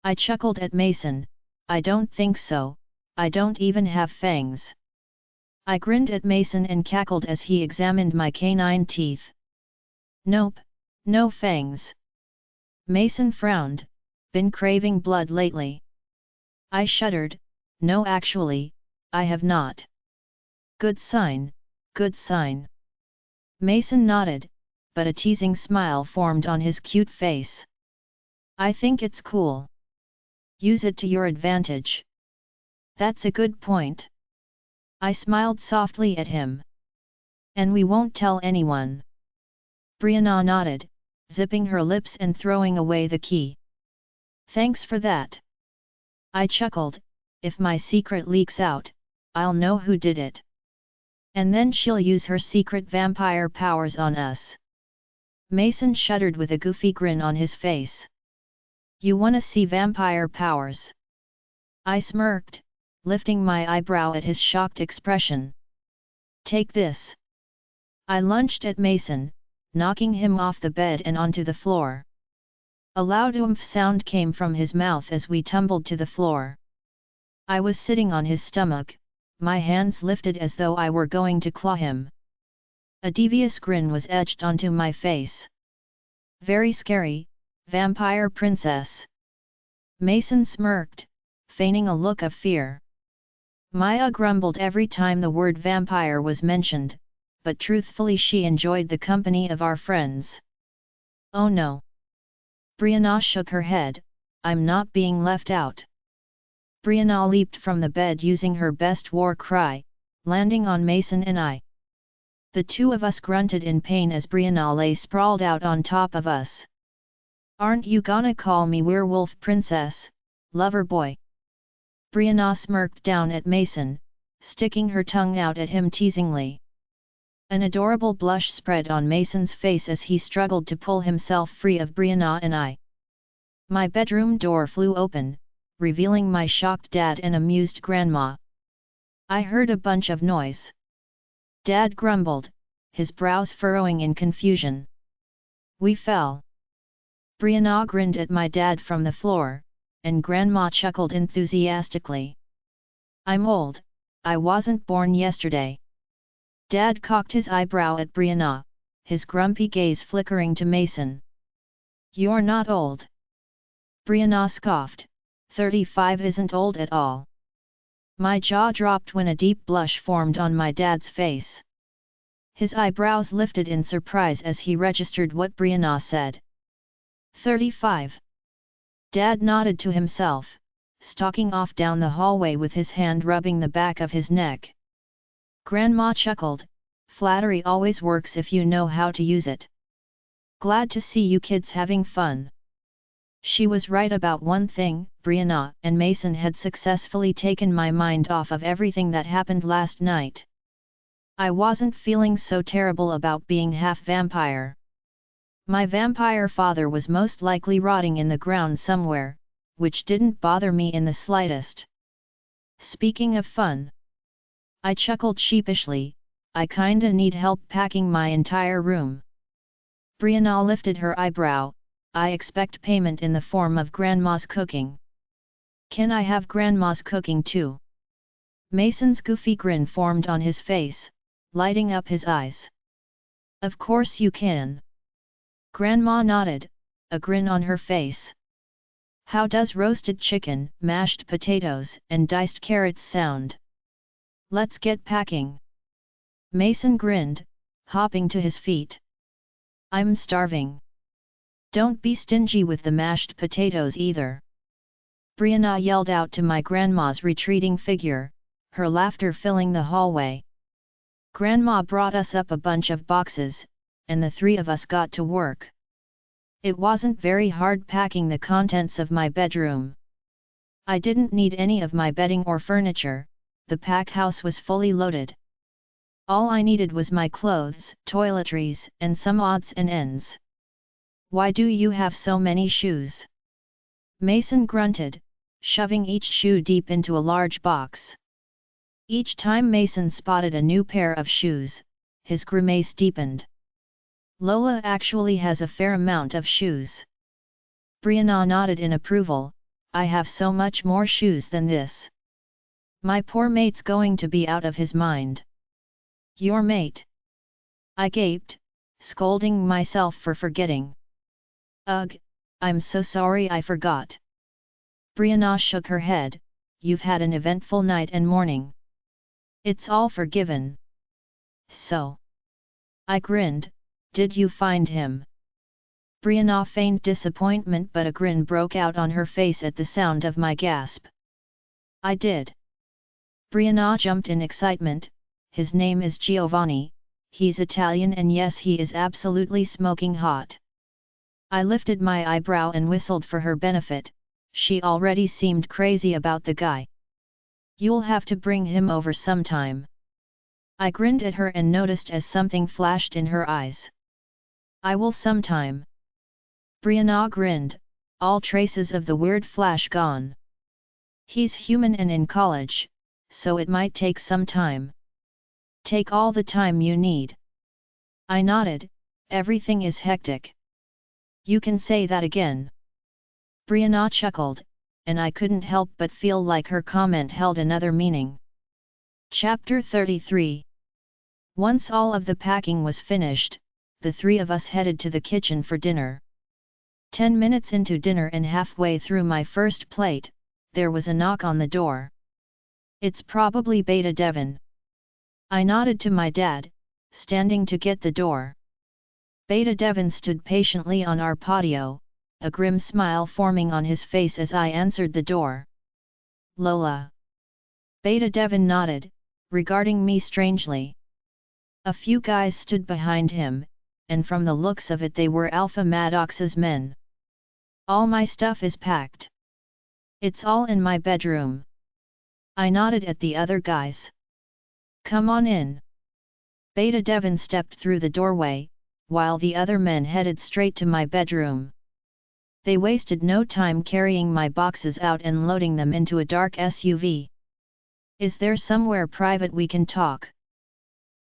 I chuckled at Mason, I don't think so, I don't even have fangs. I grinned at Mason and cackled as he examined my canine teeth. Nope, no fangs. Mason frowned, been craving blood lately. I shuddered, no actually, I have not. Good sign, good sign. Mason nodded, but a teasing smile formed on his cute face. I think it's cool. Use it to your advantage. That's a good point. I smiled softly at him. And we won't tell anyone. Brianna nodded, zipping her lips and throwing away the key. Thanks for that. I chuckled, if my secret leaks out, I'll know who did it. And then she'll use her secret vampire powers on us. Mason shuddered with a goofy grin on his face. You wanna see vampire powers? I smirked, lifting my eyebrow at his shocked expression. Take this. I lunged at Mason, knocking him off the bed and onto the floor. A loud oomph sound came from his mouth as we tumbled to the floor. I was sitting on his stomach, my hands lifted as though I were going to claw him. A devious grin was etched onto my face. Very scary, vampire princess. Mason smirked, feigning a look of fear. Maya grumbled every time the word vampire was mentioned, but truthfully she enjoyed the company of our friends. Oh no. Brianna shook her head, I'm not being left out. Brianna leaped from the bed using her best war cry, landing on Mason and I. The two of us grunted in pain as Brianna lay sprawled out on top of us. Aren't you gonna call me werewolf princess, lover boy? Brianna smirked down at Mason, sticking her tongue out at him teasingly. An adorable blush spread on Mason's face as he struggled to pull himself free of Brianna and I. My bedroom door flew open, revealing my shocked dad and amused grandma. I heard a bunch of noise. Dad grumbled, his brows furrowing in confusion. We fell. Brianna grinned at my dad from the floor, and Grandma chuckled enthusiastically. I'm old, I wasn't born yesterday. Dad cocked his eyebrow at Brianna, his grumpy gaze flickering to Mason. You're not old. Brianna scoffed, 35 isn't old at all. My jaw dropped when a deep blush formed on my dad's face. His eyebrows lifted in surprise as he registered what Brianna said. 35. Dad nodded to himself, stalking off down the hallway with his hand rubbing the back of his neck. Grandma chuckled, flattery always works if you know how to use it. Glad to see you kids having fun. She was right about one thing, Brianna and Mason had successfully taken my mind off of everything that happened last night. I wasn't feeling so terrible about being half vampire. My vampire father was most likely rotting in the ground somewhere, which didn't bother me in the slightest. Speaking of fun. I chuckled sheepishly, I kinda need help packing my entire room. Brianna lifted her eyebrow, I expect payment in the form of Grandma's cooking. Can I have Grandma's cooking too? Mason's goofy grin formed on his face, lighting up his eyes. Of course you can. Grandma nodded, a grin on her face. How does roasted chicken, mashed potatoes, and diced carrots sound? Let's get packing. Mason grinned, hopping to his feet. I'm starving. Don't be stingy with the mashed potatoes either. Brianna yelled out to my grandma's retreating figure, her laughter filling the hallway. Grandma brought us up a bunch of boxes, and the three of us got to work. It wasn't very hard packing the contents of my bedroom. I didn't need any of my bedding or furniture, the pack house was fully loaded. All I needed was my clothes, toiletries, and some odds and ends. Why do you have so many shoes? Mason grunted, shoving each shoe deep into a large box. Each time Mason spotted a new pair of shoes, his grimace deepened. Lola actually has a fair amount of shoes. Brianna nodded in approval. I have so much more shoes than this. My poor mate's going to be out of his mind. Your mate? I gaped, scolding myself for forgetting. Ugh, I'm so sorry I forgot. Brianna shook her head. You've had an eventful night and morning. It's all forgiven. So? I grinned. Did you find him? Brianna feigned disappointment, but a grin broke out on her face at the sound of my gasp. I did. Brianna jumped in excitement. His name is Giovanni, he's Italian, and yes, he is absolutely smoking hot. I lifted my eyebrow and whistled for her benefit. She already seemed crazy about the guy. You'll have to bring him over sometime. I grinned at her and noticed as something flashed in her eyes. I will sometime. Brianna grinned, all traces of the weird flash gone. He's human and in college, so it might take some time. Take all the time you need. I nodded. Everything is hectic. You can say that again. Brianna chuckled, and I couldn't help but feel like her comment held another meaning. Chapter 33. Once all of the packing was finished, the three of us headed to the kitchen for dinner. 10 minutes into dinner and halfway through my first plate, there was a knock on the door. It's probably Beta Devin. I nodded to my dad, standing to get the door. Beta Devin stood patiently on our patio, a grim smile forming on his face as I answered the door. Lola. Beta Devin nodded, regarding me strangely. A few guys stood behind him, and from the looks of it they were Alpha Madox's men. All my stuff is packed. It's all in my bedroom. I nodded at the other guys. Come on in. Beta Devin stepped through the doorway, while the other men headed straight to my bedroom. They wasted no time carrying my boxes out and loading them into a dark SUV. Is there somewhere private we can talk?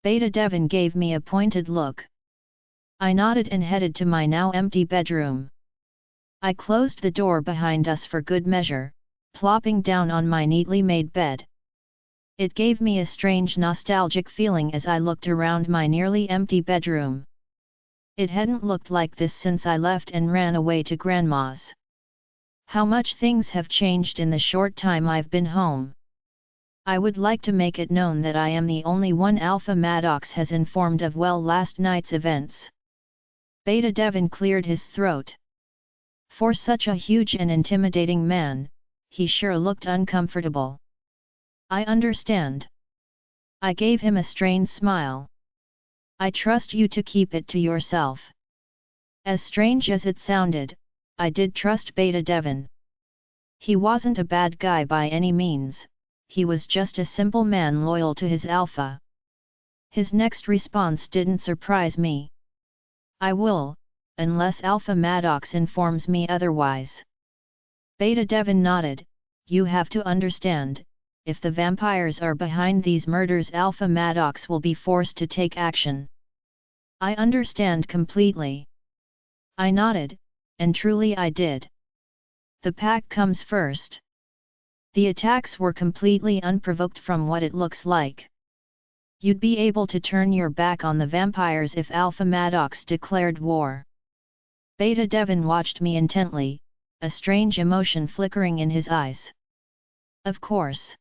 Beta Devin gave me a pointed look. I nodded and headed to my now empty bedroom. I closed the door behind us for good measure, plopping down on my neatly made bed. It gave me a strange nostalgic feeling as I looked around my nearly empty bedroom. It hadn't looked like this since I left and ran away to Grandma's. How much things have changed in the short time I've been home. I would like to make it known that I am the only one Alpha Madox has informed of last night's events. Beta Devin cleared his throat. For such a huge and intimidating man, he sure looked uncomfortable. I understand. I gave him a strained smile. I trust you to keep it to yourself. As strange as it sounded, I did trust Beta Devin. He wasn't a bad guy by any means, he was just a simple man loyal to his alpha. His next response didn't surprise me. I will, unless Alpha Madox informs me otherwise. Beta Devin nodded. You have to understand, if the vampires are behind these murders, Alpha Madox will be forced to take action. I understand completely. I nodded, and truly I did. The pack comes first. The attacks were completely unprovoked from what it looks like. You'd be able to turn your back on the vampires if Alpha Madox declared war. Beta Devin watched me intently, a strange emotion flickering in his eyes. Of course.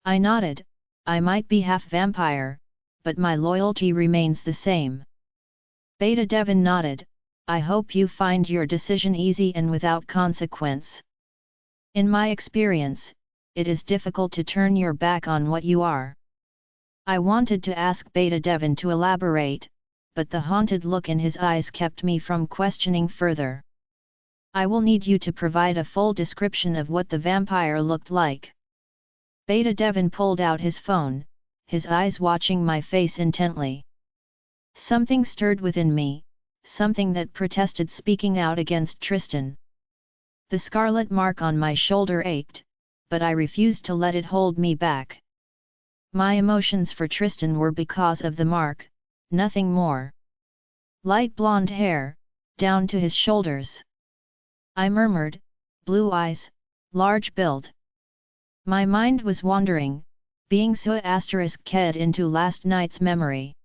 I nodded. I might be half vampire, but my loyalty remains the same. Beta Devin nodded. I hope you find your decision easy and without consequence. In my experience, it is difficult to turn your back on what you are. I wanted to ask Beta Devin to elaborate, but the haunted look in his eyes kept me from questioning further. I will need you to provide a full description of what the vampire looked like. Beta Devin pulled out his phone, his eyes watching my face intently. Something stirred within me, something that protested speaking out against Tristan. The scarlet mark on my shoulder ached, but I refused to let it hold me back. My emotions for Tristan were because of the mark, nothing more. Light blonde hair, down to his shoulders. I murmured, blue eyes, large build. My mind was wandering, being so ked into last night's memory.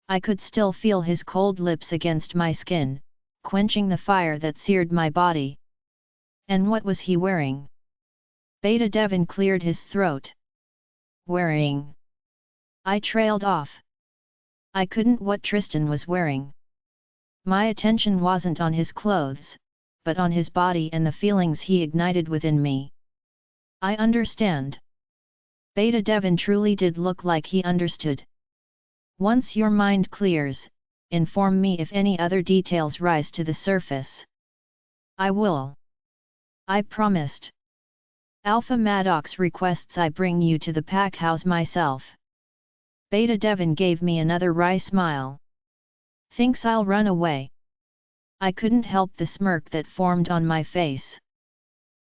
I could still feel his cold lips against my skin, quenching the fire that seared my body. And what was he wearing? Beta Devon cleared his throat. Wearing? I trailed off. I couldn't what Tristan was wearing. My attention wasn't on his clothes, but on his body and the feelings he ignited within me. I understand. Beta Devon truly did look like he understood. Once your mind clears, inform me if any other details rise to the surface. I will. I promised. Alpha Madox requests I bring you to the pack house myself. Beta Devon gave me another wry smile. Thinks I'll run away? I couldn't help the smirk that formed on my face.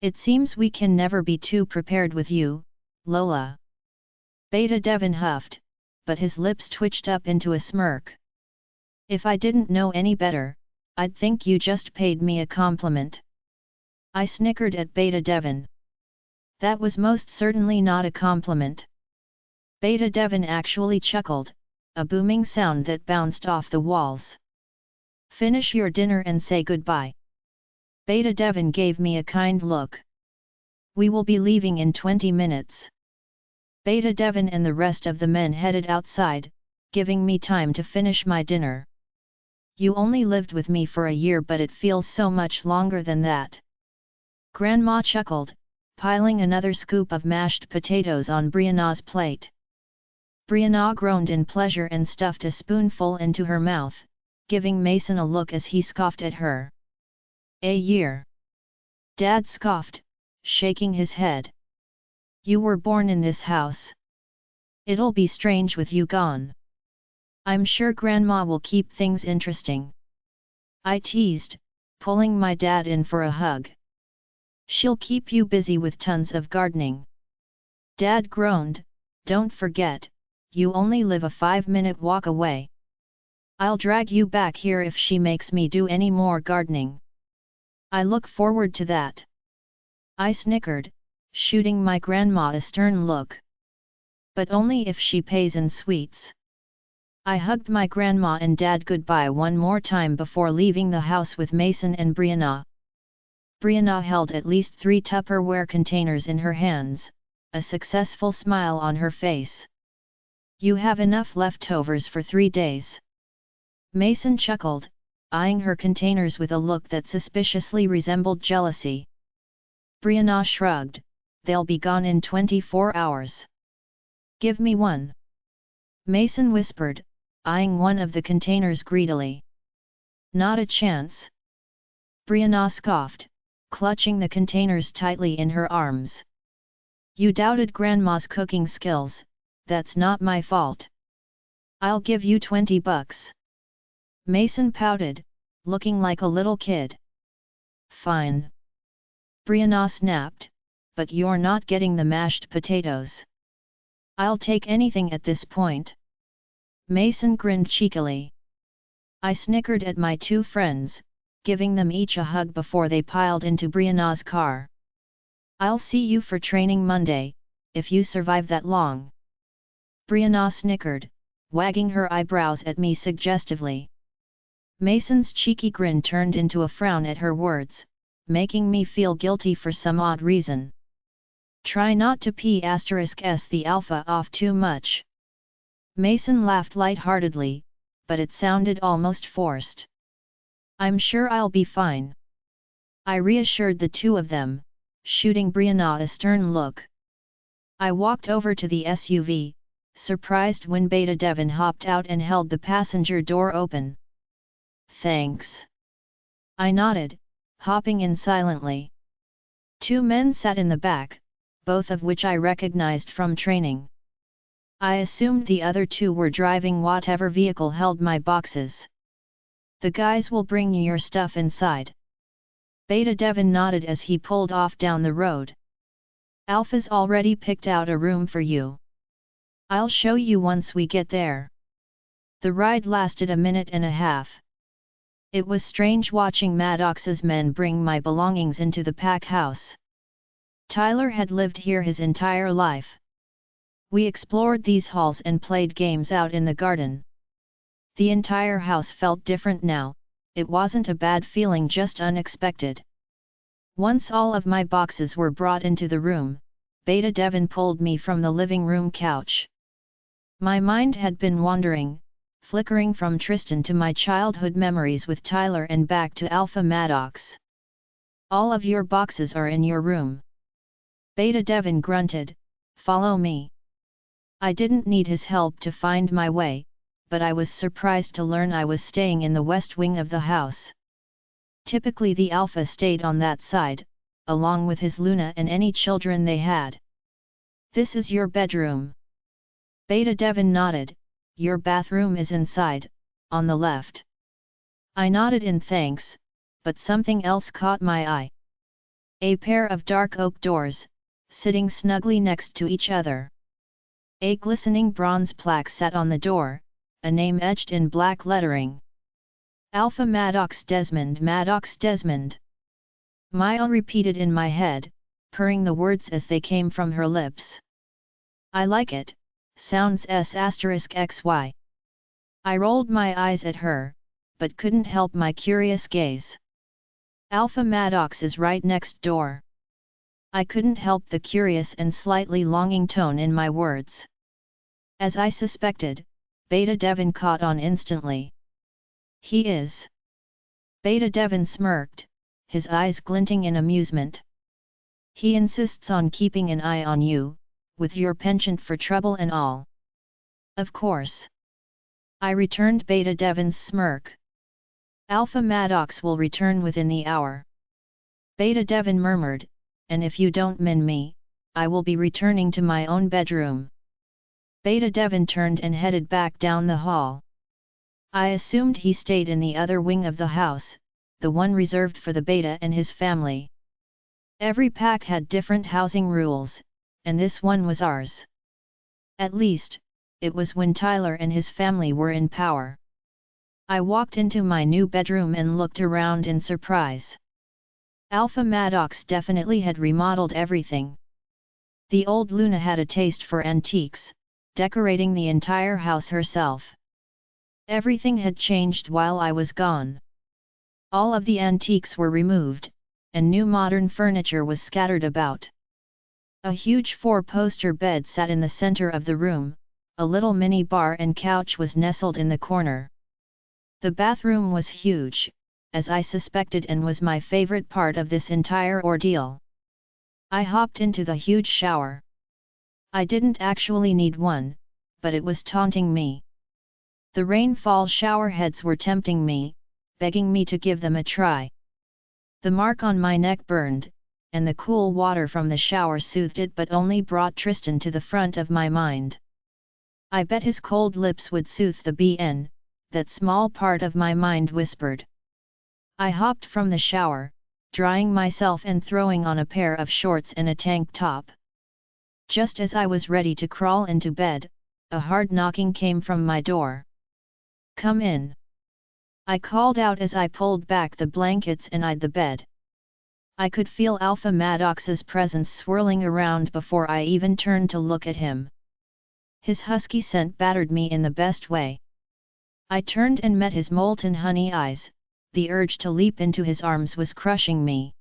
It seems we can never be too prepared with you, Lola. Beta Devon huffed, but his lips twitched up into a smirk. If I didn't know any better, I'd think you just paid me a compliment. I snickered at Beta Devon. That was most certainly not a compliment. Beta Devon actually chuckled, a booming sound that bounced off the walls. Finish your dinner and say goodbye. Beta Devon gave me a kind look. We will be leaving in 20 minutes. Beta Devon and the rest of the men headed outside, giving me time to finish my dinner. You only lived with me for a year, but it feels so much longer than that. Grandma chuckled, piling another scoop of mashed potatoes on Brianna's plate. Brianna groaned in pleasure and stuffed a spoonful into her mouth, giving Mason a look as he scoffed at her. A year. Dad scoffed, shaking his head. You were born in this house. It'll be strange with you gone. I'm sure Grandma will keep things interesting. I teased, pulling my dad in for a hug. She'll keep you busy with tons of gardening. Dad groaned, don't forget, you only live a 5-minute walk away. I'll drag you back here if she makes me do any more gardening. I look forward to that. I snickered, shooting my grandma a stern look. But only if she pays in sweets. I hugged my grandma and dad goodbye one more time before leaving the house with Mason and Brianna. Brianna held at least 3 Tupperware containers in her hands, a successful smile on her face. You have enough leftovers for 3 days. Mason chuckled, eyeing her containers with a look that suspiciously resembled jealousy. Brianna shrugged, they'll be gone in 24 hours. Give me one. Mason whispered, eyeing one of the containers greedily. Not a chance. Brianna scoffed, clutching the containers tightly in her arms. You doubted Grandma's cooking skills, that's not my fault. I'll give you $20. Mason pouted, looking like a little kid. Fine. Brianna snapped, but you're not getting the mashed potatoes. I'll take anything at this point. Mason grinned cheekily. I snickered at my 2 friends, giving them each a hug before they piled into Brianna's car. I'll see you for training Monday, if you survive that long. Brianna snickered, wagging her eyebrows at me suggestively. Mason's cheeky grin turned into a frown at her words, making me feel guilty for some odd reason. Try not to s the alpha off too much. Mason laughed lightheartedly, but it sounded almost forced. I'm sure I'll be fine. I reassured the 2 of them, shooting Brianna a stern look. I walked over to the SUV, surprised when Beta Devon hopped out and held the passenger door open. Thanks. I nodded, hopping in silently. 2 men sat in the back, both of which I recognized from training. I assumed the other two were driving whatever vehicle held my boxes. The guys will bring you your stuff inside. Beta Devin nodded as he pulled off down the road. Alpha's already picked out a room for you. I'll show you once we get there. The ride lasted a minute and a half. It was strange watching Madox's men bring my belongings into the pack house. Tyler had lived here his entire life. We explored these halls and played games out in the garden. The entire house felt different now. It wasn't a bad feeling, just unexpected. Once all of my boxes were brought into the room, Beta Devin pulled me from the living room couch. My mind had been wandering, flickering from Tristan to my childhood memories with Tyler and back to Alpha Madox. All of your boxes are in your room. Beta Devin grunted, follow me. I didn't need his help to find my way, but I was surprised to learn I was staying in the west wing of the house. Typically the Alpha stayed on that side, along with his Luna and any children they had. This is your bedroom. Beta Devin nodded, your bathroom is inside, on the left. I nodded in thanks, but something else caught my eye. A pair of dark oak doors, sitting snugly next to each other. A glistening bronze plaque sat on the door, a name etched in black lettering. Alpha Madox Desmond, Madox Desmond. Maya repeated in my head, purring the words as they came from her lips. I like it, sounds **XY. I rolled my eyes at her, but couldn't help my curious gaze. Alpha Madox is right next door. I couldn't help the curious and slightly longing tone in my words. As I suspected, Beta Devin caught on instantly. He is. Beta Devin smirked, his eyes glinting in amusement. He insists on keeping an eye on you, with your penchant for trouble and all. Of course. I returned Beta Devin's smirk. Alpha Madox will return within the hour. Beta Devin murmured, and if you don't mind me, I will be returning to my own bedroom. Beta Devin turned and headed back down the hall. I assumed he stayed in the other wing of the house, the one reserved for the Beta and his family. Every pack had different housing rules, and this one was ours. At least, it was when Tyler and his family were in power. I walked into my new bedroom and looked around in surprise. Alpha Madox definitely had remodeled everything. The old Luna had a taste for antiques, decorating the entire house herself. Everything had changed while I was gone. All of the antiques were removed, and new modern furniture was scattered about. A huge 4-poster bed sat in the center of the room, a little mini bar and couch was nestled in the corner. The bathroom was huge, as I suspected, and was my favorite part of this entire ordeal. I hopped into the huge shower. I didn't actually need one, but it was taunting me. The rainfall shower heads were tempting me, begging me to give them a try. The mark on my neck burned, and the cool water from the shower soothed it, but only brought Tristan to the front of my mind. I bet his cold lips would soothe the BN, that small part of my mind whispered. I hopped from the shower, drying myself and throwing on a pair of shorts and a tank top. Just as I was ready to crawl into bed, a hard knocking came from my door. Come in. I called out as I pulled back the blankets and eyed the bed. I could feel Alpha Madox's presence swirling around before I even turned to look at him. His husky scent battered me in the best way. I turned and met his molten honey eyes, the urge to leap into his arms was crushing me.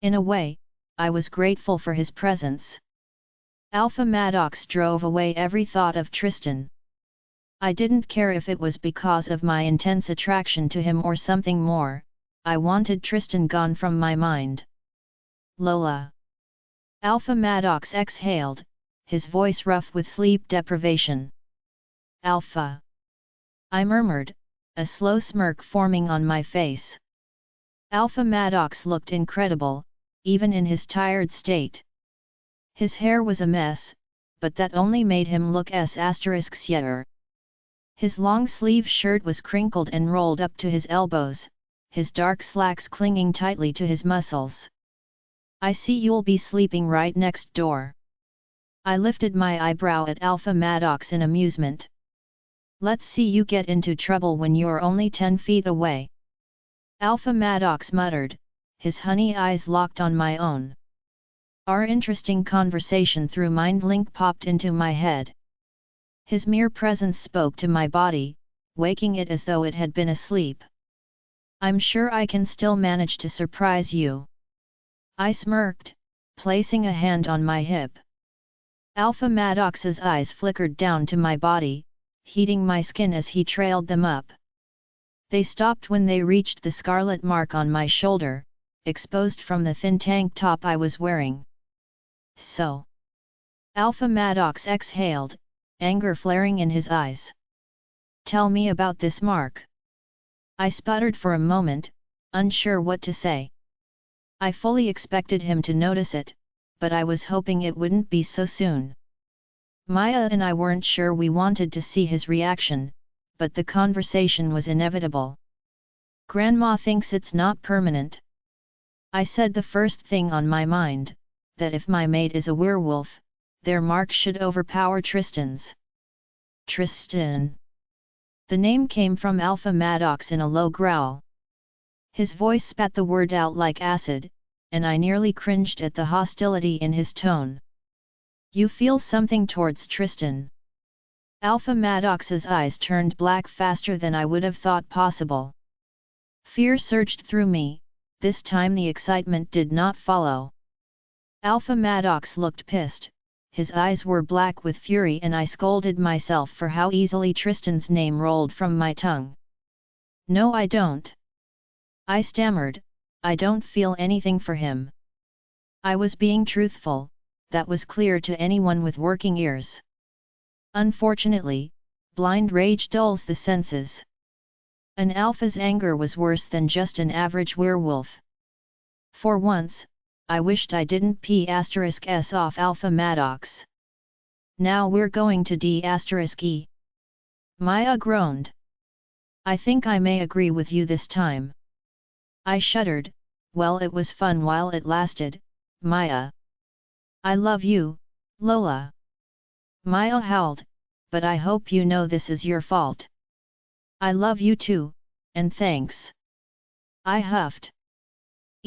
In a way, I was grateful for his presence. Alpha Madox drove away every thought of Tristan. I didn't care if it was because of my intense attraction to him or something more, I wanted Tristan gone from my mind. Lola. Alpha Madox exhaled, his voice rough with sleep deprivation. Alpha. I murmured, a slow smirk forming on my face. Alpha Madox looked incredible, even in his tired state. His hair was a mess, but that only made him look ****. His long-sleeve shirt was crinkled and rolled up to his elbows, his dark slacks clinging tightly to his muscles. "I see you'll be sleeping right next door." I lifted my eyebrow at Alpha Madox in amusement. "Let's see you get into trouble when you're only 10 feet away." Alpha Madox muttered, his honey eyes locked on my own. Our interesting conversation through mind link popped into my head. His mere presence spoke to my body, waking it as though it had been asleep. "I'm sure I can still manage to surprise you." I smirked, placing a hand on my hip. Alpha Madox's eyes flickered down to my body, heating my skin as he trailed them up. They stopped when they reached the scarlet mark on my shoulder, exposed from the thin tank top I was wearing. "So?" Alpha Madox exhaled, anger flaring in his eyes. "Tell me about this mark." I sputtered for a moment, unsure what to say. I fully expected him to notice it, but I was hoping it wouldn't be so soon. Maya and I weren't sure we wanted to see his reaction, but the conversation was inevitable. "Grandma thinks it's not permanent." I said the first thing on my mind, that if my mate is a werewolf, their mark should overpower Tristan's. "Tristan." The name came from Alpha Madox in a low growl. His voice spat the word out like acid, and I nearly cringed at the hostility in his tone. "You feel something towards Tristan?" Alpha Madox's eyes turned black faster than I would have thought possible. Fear surged through me, this time the excitement did not follow. Alpha Madox looked pissed, his eyes were black with fury, and I scolded myself for how easily Tristan's name rolled from my tongue. "No, I don't." I stammered, "I don't feel anything for him." I was being truthful, that was clear to anyone with working ears. Unfortunately, blind rage dulls the senses. An alpha's anger was worse than just an average werewolf. For once, I wished I didn't P***s off Alpha Madox. "Now we're going to D***e. Maya groaned. "I think I may agree with you this time." I shuddered. "Well, it was fun while it lasted, Maya." "I love you, Lola." Maya howled, "But I hope you know this is your fault." "I love you too, and thanks." I huffed.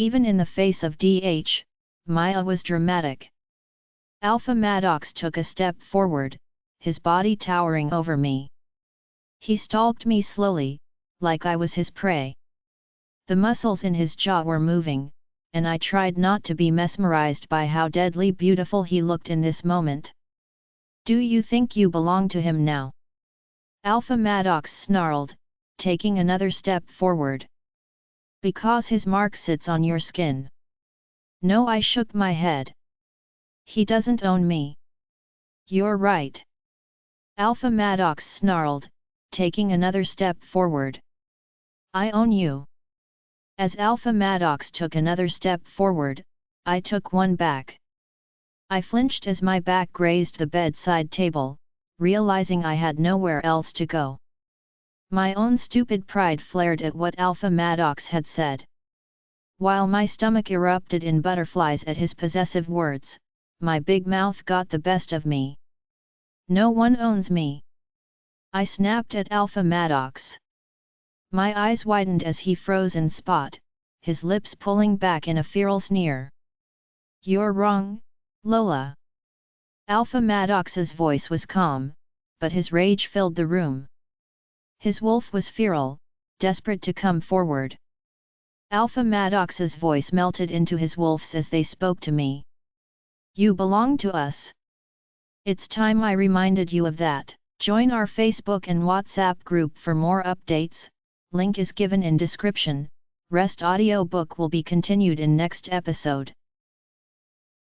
Even in the face of DH, Maya was dramatic. Alpha Madox took a step forward, his body towering over me. He stalked me slowly, like I was his prey. The muscles in his jaw were moving, and I tried not to be mesmerized by how deadly beautiful he looked in this moment. "Do you think you belong to him now?" Alpha Madox snarled, taking another step forward. "Because his mark sits on your skin." "No," I shook my head. "He doesn't own me." "You're right." Alpha Madox snarled, taking another step forward. "I own you." As Alpha Madox took another step forward, I took one back. I flinched as my back grazed the bedside table, realizing I had nowhere else to go. My own stupid pride flared at what Alpha Madox had said. While my stomach erupted in butterflies at his possessive words, my big mouth got the best of me. "No one owns me!" I snapped at Alpha Madox. My eyes widened as he froze in spot, his lips pulling back in a feral sneer. "You're wrong, Lola." Alpha Madox's voice was calm, but his rage filled the room. His wolf was feral, desperate to come forward. Alpha Madox's voice melted into his wolf's as they spoke to me. "You belong to us. It's time I reminded you of that." Join our Facebook and WhatsApp group for more updates, link is given in description. Rest audiobook will be continued in next episode.